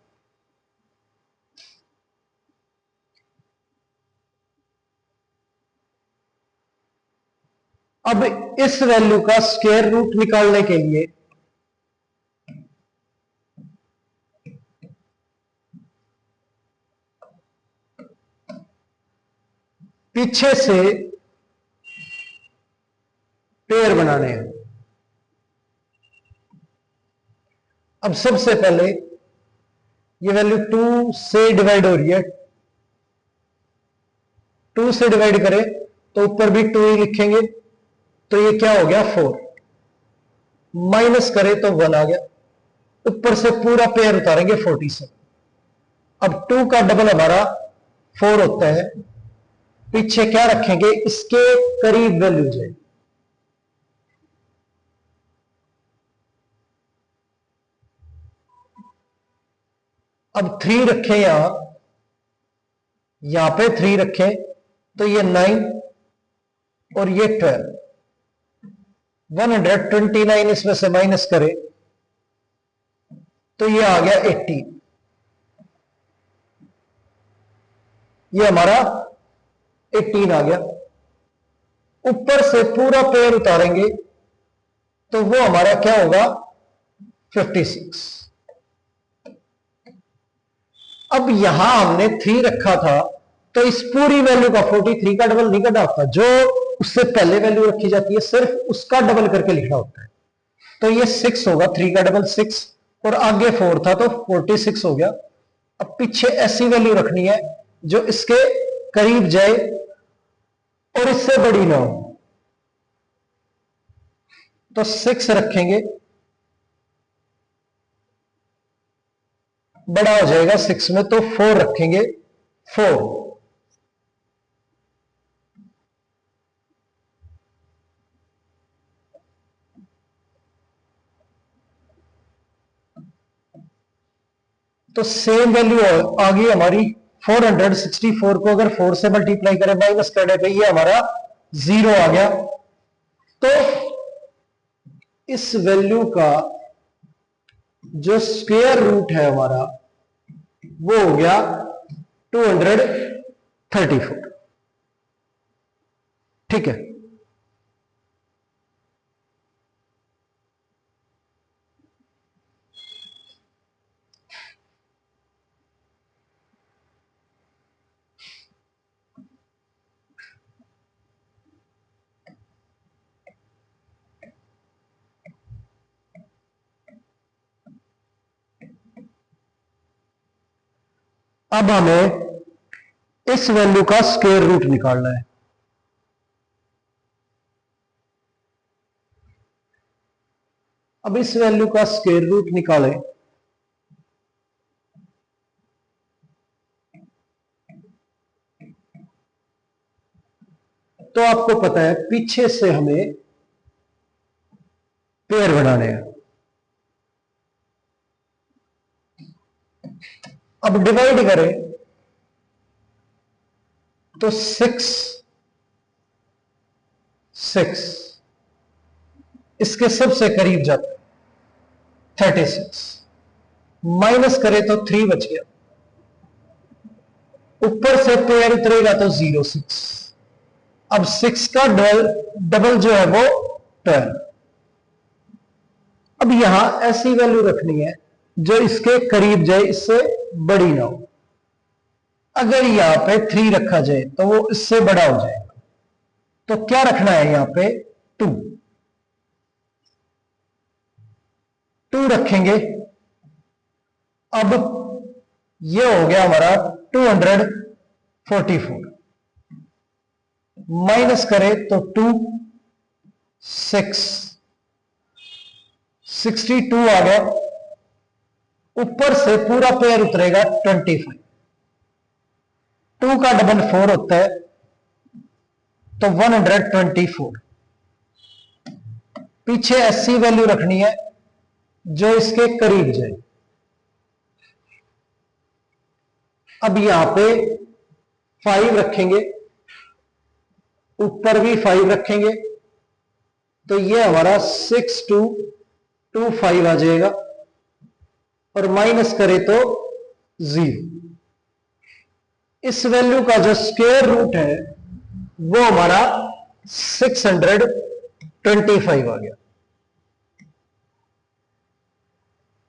अब इस वैल्यू का स्क्वायर रूट निकालने के लिए पीछे से पेयर बनाने हैं। अब सबसे पहले ये वैल्यू 2 से डिवाइड हो रही है, 2 से डिवाइड करें तो ऊपर भी 2 ही लिखेंगे, तो ये क्या हो गया 4, माइनस करें तो 1 आ गया, ऊपर से पूरा पेयर उतारेंगे 47। अब 2 का डबल हमारा 4 होता है, पीछे क्या रखेंगे इसके करीब वैल्यू जाए, अब 3 रखें यहां पे 3 रखें तो ये 9 और ये 12, 129 इसमें से माइनस करें तो ये आ गया 80, ये हमारा 18 आ गया। ऊपर से पूरा पेयर उतारेंगे तो वो हमारा क्या होगा 56। अब यहां हमने 3 रखा था तो इस पूरी वैल्यू का 43 का डबल नहीं करना होता, जो उससे पहले वैल्यू रखी जाती है सिर्फ उसका डबल करके लिखना होता है। तो ये 6 होगा, 3 का डबल 6 और आगे 4 था तो 46 हो गया। अब पीछे ऐसी वैल्यू रखनी है जो इसके करीब जाए और इससे बड़ी ना हो, तो 6 रखेंगे, बड़ा हो जाएगा 6 में तो 4 रखेंगे, 4। तो सेम वैल्यू आ गई हमारी 464 को अगर 4 से मल्टीप्लाई करें माइनस करने पे ये हमारा 0 आ गया। तो इस वैल्यू का जो स्क्वायर रूट है हमारा वो हो गया 234। ठीक है, अब हमें इस वैल्यू का स्क्वायर रूट निकालना है। अब इस वैल्यू का स्क्वायर रूट निकालें तो आपको पता है पीछे से हमें पेयर बनाने हैं। अब डिवाइड करें तो 6 इसके सबसे करीब जाता है 36, माइनस करें तो 3 बच गया, ऊपर से पेयर उतरेगा तो 06। अब 6 का डबल जो है वो 12। अब यहां ऐसी वैल्यू रखनी है जो इसके करीब जाए, इससे बड़ी ना हो। अगर यहां पे 3 रखा जाए तो वो इससे बड़ा हो जाएगा, तो क्या रखना है यहां पे 2 रखेंगे। अब ये हो गया हमारा 244, माइनस करें तो 2 6 62 आ गया, ऊपर से पूरा पेयर उतरेगा 25। 2 का डबल 4 होता है तो 124। पीछे ऐसी वैल्यू रखनी है जो इसके करीब जाए। अब यहां पे 5 रखेंगे, ऊपर भी 5 रखेंगे, तो ये हमारा 6225 आ जाएगा, और माइनस करें तो 0। इस वैल्यू का जो स्क्वायर रूट है वो हमारा 625 आ गया।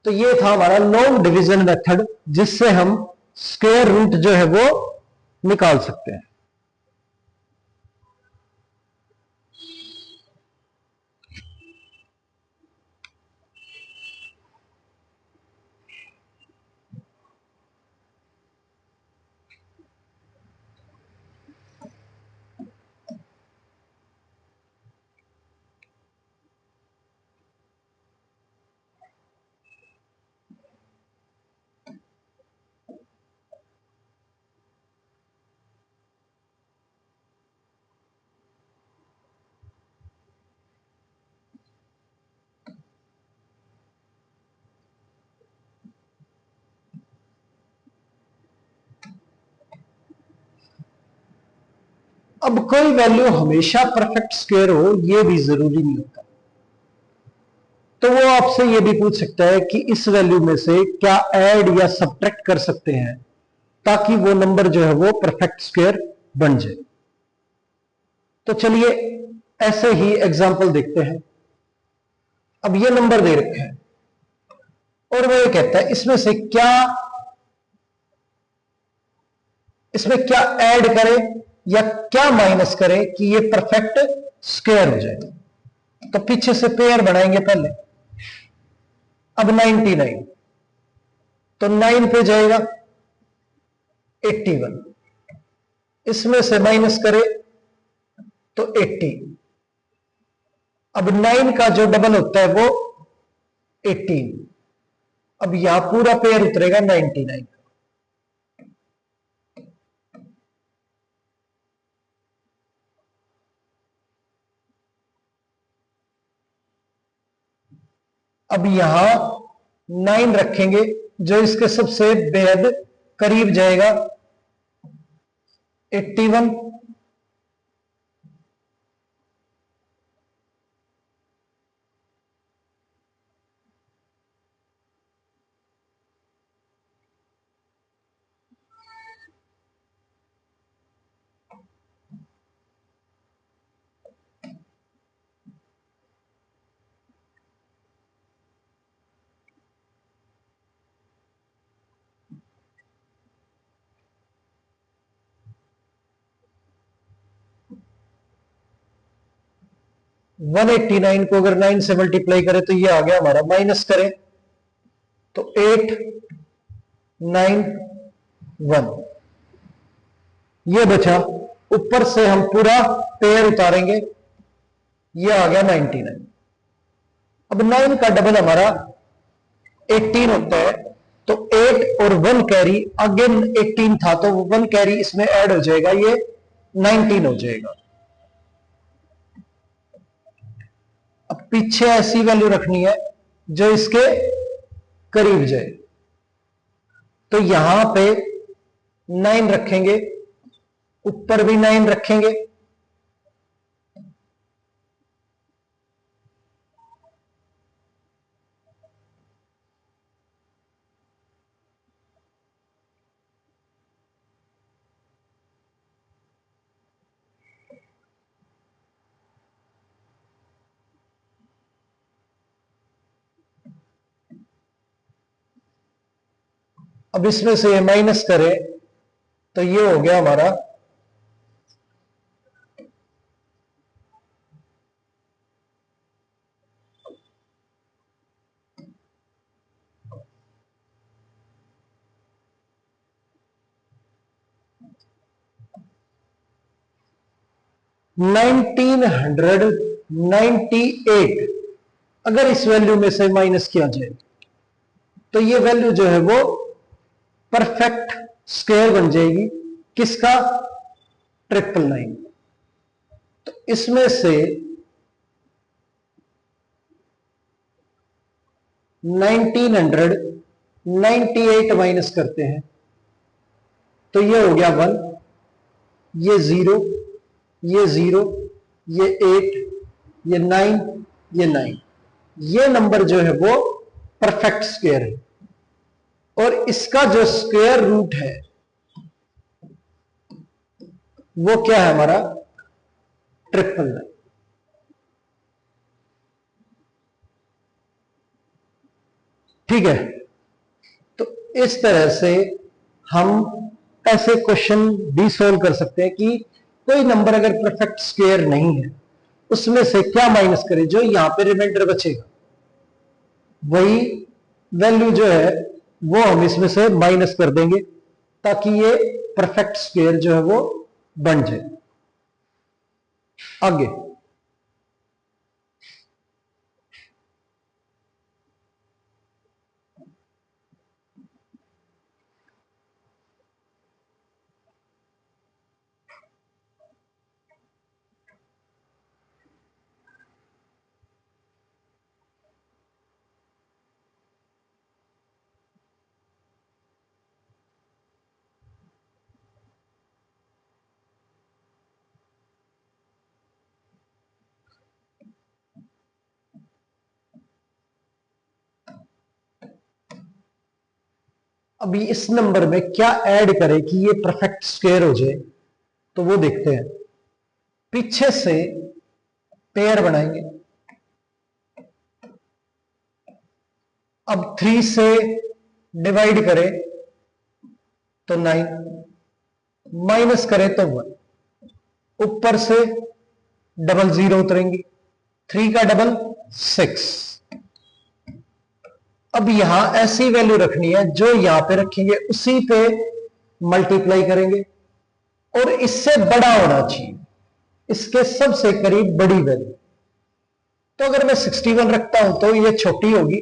तो ये था हमारा लॉन्ग डिवीजन मेथड, जिससे हम स्क्वायर रूट जो है वो निकाल सकते हैं। अब कोई वैल्यू हमेशा परफेक्ट स्क्वायर हो ये भी जरूरी नहीं होता, तो वो आपसे ये भी पूछ सकता है कि इस वैल्यू में से क्या ऐड या सब्ट्रैक्ट कर सकते हैं ताकि वो नंबर जो है वो परफेक्ट स्क्वायर बन जाए। तो चलिए ऐसे ही एग्जांपल देखते हैं। अब ये नंबर दे रखे हैं और वो ये कहता है इसमें क्या ऐड करें या क्या माइनस करें कि ये परफेक्ट स्क्वायर हो जाए। तो पीछे से पेयर बनाएंगे पहले। अब 99, तो 9 पे जाएगा 81, इसमें से माइनस करें तो 80। अब 9 का जो डबल होता है वो 18। अब यहां पूरा पेयर उतरेगा 99। अब यहां 9 रखेंगे जो इसके सबसे बेहद करीब जाएगा 81। वन 89 को अगर 9 से मल्टीप्लाई करें तो ये आ गया हमारा, माइनस करें तो 8 9 1, ये बचा। ऊपर से हम पूरा पेयर उतारेंगे, ये आ गया 99। अब 9 का डबल हमारा 18 होता है, तो 8 और 1 कैरी, अगेन 18 था तो 1 कैरी इसमें ऐड हो जाएगा, ये 19 हो जाएगा। अब पीछे ऐसी वैल्यू रखनी है जो इसके करीब जाए, तो यहां पे 9 रखेंगे, ऊपर भी 9 रखेंगे, अब इसमें से माइनस करें तो ये हो गया हमारा 1998। अगर इस वैल्यू में से माइनस किया जाए तो ये वैल्यू जो है वो परफेक्ट स्क्वायर बन जाएगी। किसका? 999। तो इसमें से 1998 माइनस करते हैं तो ये हो गया 1, ये 0, ये 0, ये 8, ये 9, ये 9। ये नंबर जो है वो परफेक्ट स्क्वायर है, और इसका जो स्क्वायर रूट है वो क्या है हमारा? 999। ठीक है, तो इस तरह से हम ऐसे क्वेश्चन भी सोल्व कर सकते हैं कि कोई नंबर अगर परफेक्ट स्क्वायर नहीं है, उसमें से क्या माइनस करें, जो यहां पे रिमाइंडर बचेगा वही वैल्यू जो है वो हम इसमें से माइनस कर देंगे, ताकि ये परफेक्ट स्क्वायर जो है वो बन जाए। आगे अभी इस नंबर में क्या ऐड करें कि ये परफेक्ट स्क्वायर हो जाए, तो वो देखते हैं। पीछे से पेयर बनाएंगे। अब 3 से डिवाइड करें तो 9, माइनस करें तो 1, ऊपर से डबल 0 उतरेंगी, 3 का डबल 6। अब यहां ऐसी वैल्यू रखनी है, जो यहां पे रखेंगे उसी पे मल्टीप्लाई करेंगे, और इससे बड़ा होना चाहिए, इसके सबसे करीब बड़ी वैल्यू। तो अगर मैं 61 रखता हूं तो ये छोटी होगी,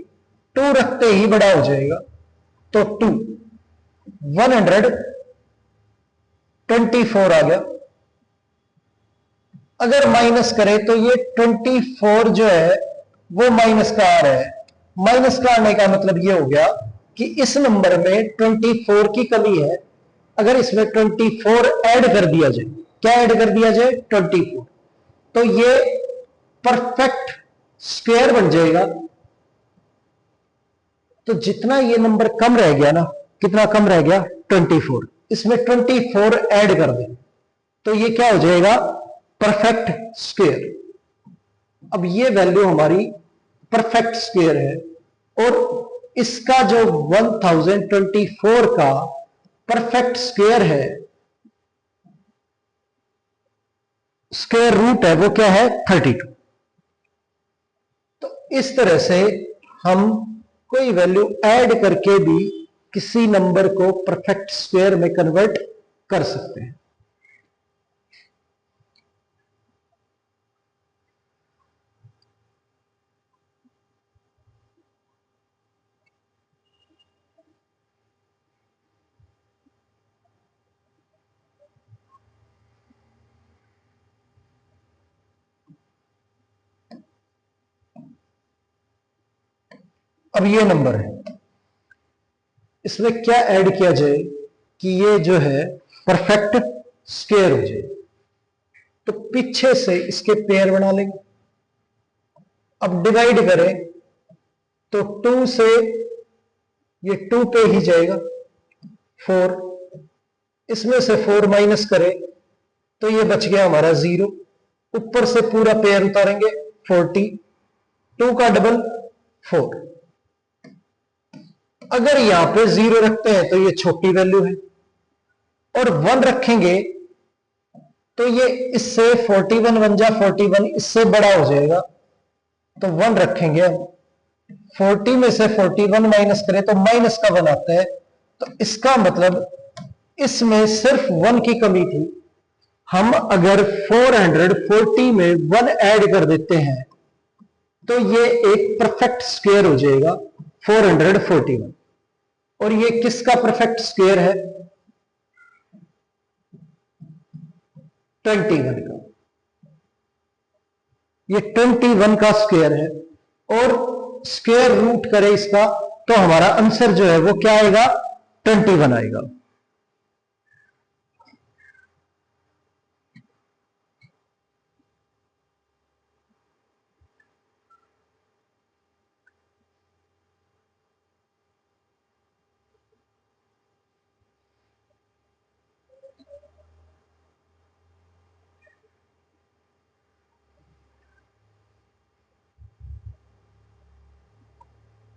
2 रखते ही बड़ा हो जाएगा, तो 2 124 आ गया। अगर माइनस करें तो ये 24 जो है वो माइनस का आ रहा है। माइनस का आने का मतलब ये हो गया कि इस नंबर में 24 की कमी है। अगर इसमें 24 ऐड कर दिया जाए, क्या ऐड कर दिया जाए? 24, तो ये परफेक्ट स्क्वायर बन जाएगा। तो जितना ये नंबर कम रह गया ना, कितना कम रह गया? 24। इसमें 24 ऐड कर दें तो ये क्या हो जाएगा? Perfect square. अब ये वैल्यू हमारी परफेक्ट स्क्वायर है, और इसका जो 1024 का परफेक्ट स्क्वायर है, स्क्वायर रूट है, वो क्या है? 32। तो इस तरह से हम कोई वैल्यू ऐड करके भी किसी नंबर को परफेक्ट स्क्वायर में कन्वर्ट कर सकते हैं। अब ये नंबर है, इसमें क्या ऐड किया जाए कि ये जो है परफेक्ट स्क्वायर हो जाए। तो पीछे से इसके पेयर बना लेंगे। अब डिवाइड करें तो 2 से ये 2 पे ही जाएगा 4, इसमें से 4 माइनस करें तो ये बच गया हमारा 0। ऊपर से पूरा पेयर उतारेंगे 40, 2 का डबल 4। अगर यहां पे 0 रखते हैं तो ये छोटी वैल्यू है, और 1 रखेंगे तो ये इससे 41 बन जा 41 इससे बड़ा हो जाएगा। तो 1 रखेंगे हम, 40 में से 41 माइनस करें तो माइनस का 1 आता है। तो इसका मतलब इसमें सिर्फ 1 की कमी थी। हम अगर 440 में 1 ऐड कर देते हैं तो ये एक परफेक्ट स्क्वायर हो जाएगा 441। और ये किसका परफेक्ट स्क्वायर है? 21 का। ये 21 का स्क्वायर है, और स्क्वायर रूट करें इसका तो हमारा आंसर जो है वो क्या आएगा? 21 आएगा।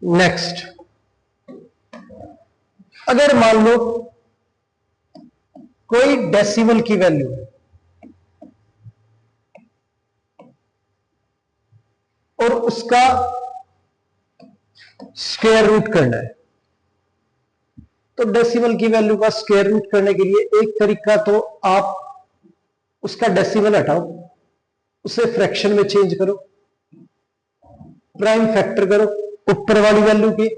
नेक्स्ट, अगर मान लो कोई डेसिमल की वैल्यू है और उसका स्क्वायर रूट करना है, तो डेसिमल की वैल्यू का स्क्वायर रूट करने के लिए एक तरीका तो आप उसका डेसिमल हटाओ, उसे फ्रैक्शन में चेंज करो, प्राइम फैक्टर करो ऊपर वाली वैल्यू की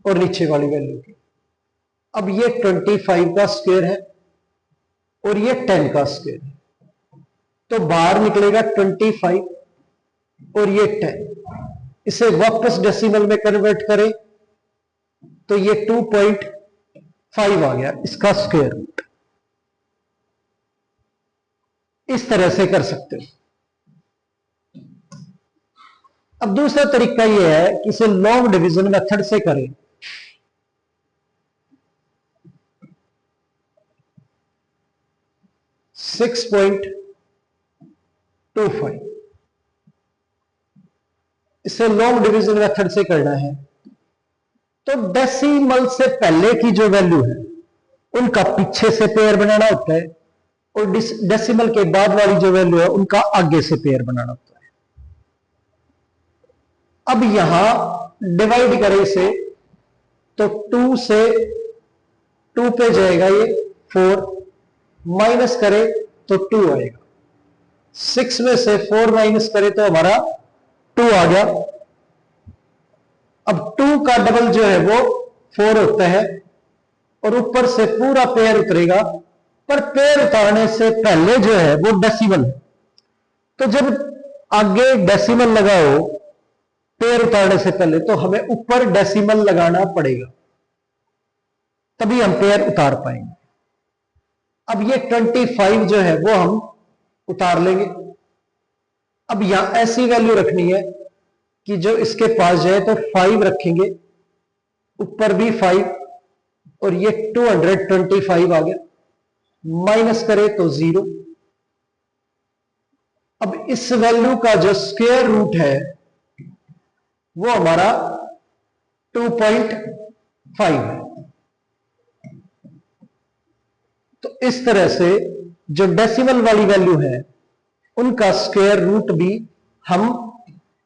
और नीचे वाली वैल्यू की। अब ये 25 का स्क्वायर है और ये 10 का स्क्वायर है, तो बाहर निकलेगा 25 और ये 10। इसे वापस डेसिमल में कन्वर्ट करें तो ये 2.5 आ गया इसका स्क्वायर रूट। इस तरह से कर सकते हो। अब दूसरा तरीका यह है कि इसे लॉन्ग डिवीजन मेथड से करें। सिक्स 6.25 इसे लॉन्ग डिवीजन मेथड से करना है। तो डेसिमल से पहले की जो वैल्यू है उनका पीछे से पेयर बनाना होता है, और डेसिमल के बाद वाली जो वैल्यू है उनका आगे से पेयर बनाना होता है। अब यहां डिवाइड करें इसे तो 2 से 2 पे जाएगा ये 4, माइनस करें तो 2 आएगा। 6 में से 4 माइनस करें तो हमारा 2 आ गया। अब 2 का डबल जो है वो 4 होता है, और ऊपर से पूरा पेयर उतरेगा, पर पेयर उतारने से पहले जो है वो डेसिमल है। तो जब आगे डेसिमल लगाओ पेयर उतारने से पहले तो हमें ऊपर डेसिमल लगाना पड़ेगा, तभी हम पेयर उतार पाएंगे। अब ये 25 जो है वो हम उतार लेंगे। अब यहां ऐसी वैल्यू रखनी है कि जो इसके पास जाए तो 5 रखेंगे, ऊपर भी 5, और ये 225 आ गया। माइनस करें तो 0। अब इस वैल्यू का जो स्क्वायर रूट है वो हमारा 2.5 है। तो इस तरह से जो डेसिमल वाली वैल्यू है उनका स्क्वायर रूट भी हम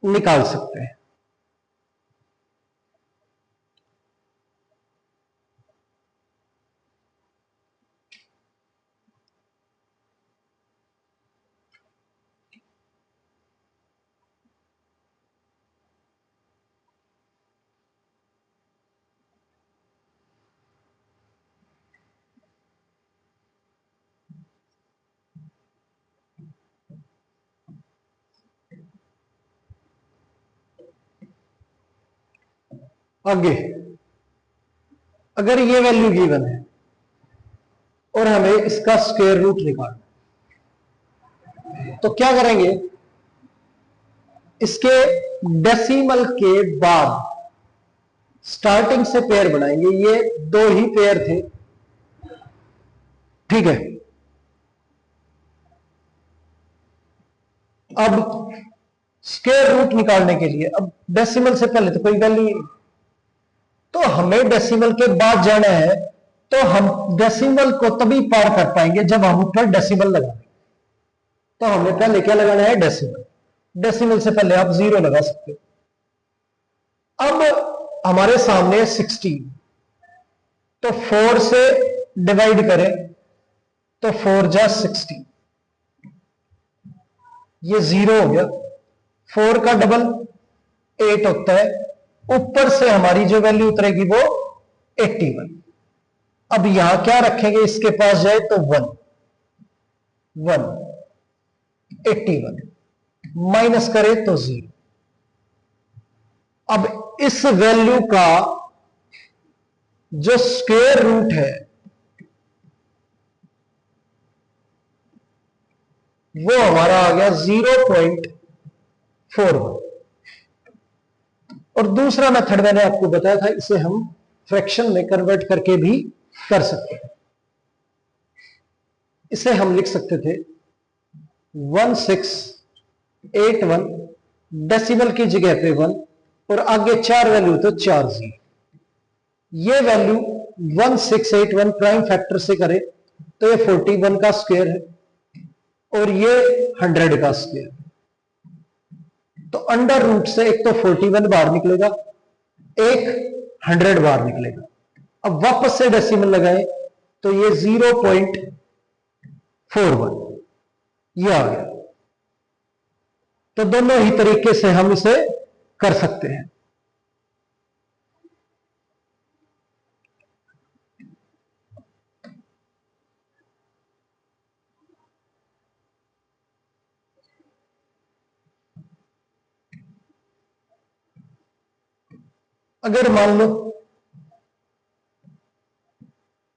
निकाल सकते हैं। आगे अगर ये वैल्यू गिवन है और हमें इसका स्क्वायर रूट निकालना, तो क्या करेंगे, इसके डेसिमल के बाद स्टार्टिंग से पेयर बनाएंगे। ये दो ही पेयर थे, ठीक है। अब स्क्वायर रूट निकालने के लिए, अब डेसिमल से पहले तो कोई वैल्यू नहीं, तो हमें डेसिमल के बाद जाना है। तो हम डेसिमल को तभी पार कर पाएंगे जब हम ऊपर डेसिमल लगाएंगे। तो हमें पहले क्या लगाना है, डेसिमल। डेसिमल से पहले आप 0 लगा सकते हो। अब हमारे सामने 16, तो 4 से डिवाइड करें तो 4 जा 60, ये 0 हो गया। 4 का डबल 8 होता है, ऊपर से हमारी जो वैल्यू उतरेगी वो 81। अब यहां क्या रखेंगे, इसके पास जाए तो 1 81 माइनस करें तो 0। अब इस वैल्यू का जो स्क्वायर रूट है वो हमारा आ गया 0.41। और दूसरा मेथड मैंने आपको बताया था, इसे हम फ्रैक्शन में कन्वर्ट करके भी कर सकते हैं। इसे हम लिख सकते थे 1681, डेसिमल की जगह पे 1 और आगे 4 वैल्यू तो 4 0। ये वैल्यू 1681 प्राइम फैक्टर से करे तो ये 41 का स्क्वायर है और ये 100 का स्क्वायर। तो अंडर रूट से एक तो 41 बाहर निकलेगा, एक 100 बाहर निकलेगा। अब वापस से डेसिमल लगाए तो ये 0.41 ये आ गया। तो दोनों ही तरीके से हम इसे कर सकते हैं। अगर मान लो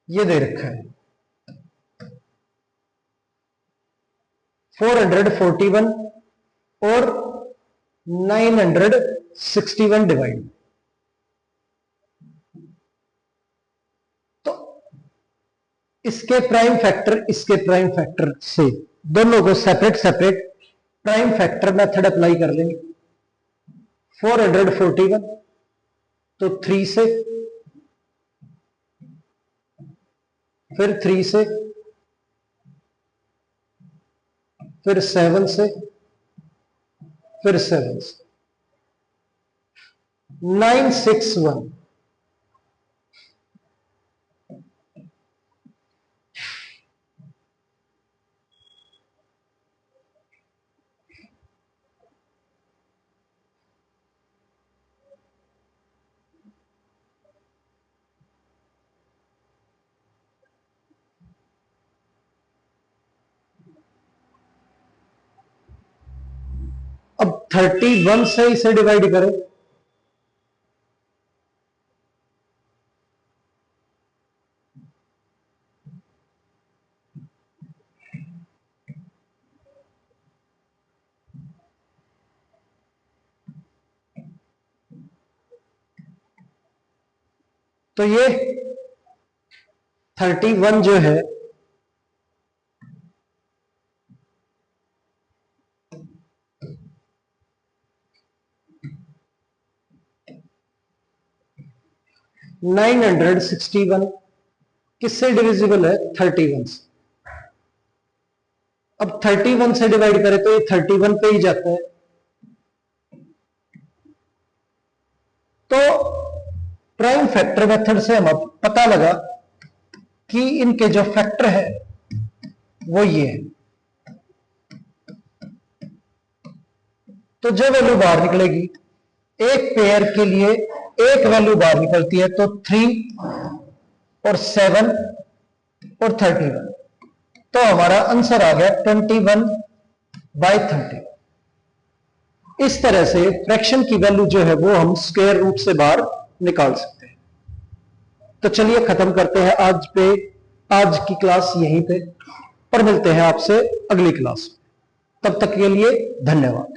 ये दे रखा है 441 और 961 डिवाइड, तो इसके प्राइम फैक्टर इसके प्राइम फैक्टर से दोनों को separate separate prime factor method apply कर लेंगे। 441 तो 3 से, फिर 3 से, फिर 7 से, फिर 7 से, 961। अब 31 से इसे डिवाइड करें तो ये 31 जो है (961) किससे डिविजिबल है, 31 से। अब 31 से डिवाइड करें तो ये 31 पे ही जाता है। तो प्राइम फैक्टर मेथड से हम पता लगा कि इनके जो फैक्टर है वो ये है। तो जो वैल्यू बाहर निकलेगी, एक पेयर के लिए एक वैल्यू बाहर निकलती है, तो 3 और 7 और 31। तो हमारा आंसर आ गया 21/30। इस तरह से फ्रैक्शन की वैल्यू जो है वो हम स्क्वायर रूट से बाहर निकाल सकते हैं। तो चलिए खत्म करते हैं आज की क्लास यहीं पे, और मिलते हैं आपसे अगली क्लास में। तब तक के लिए धन्यवाद।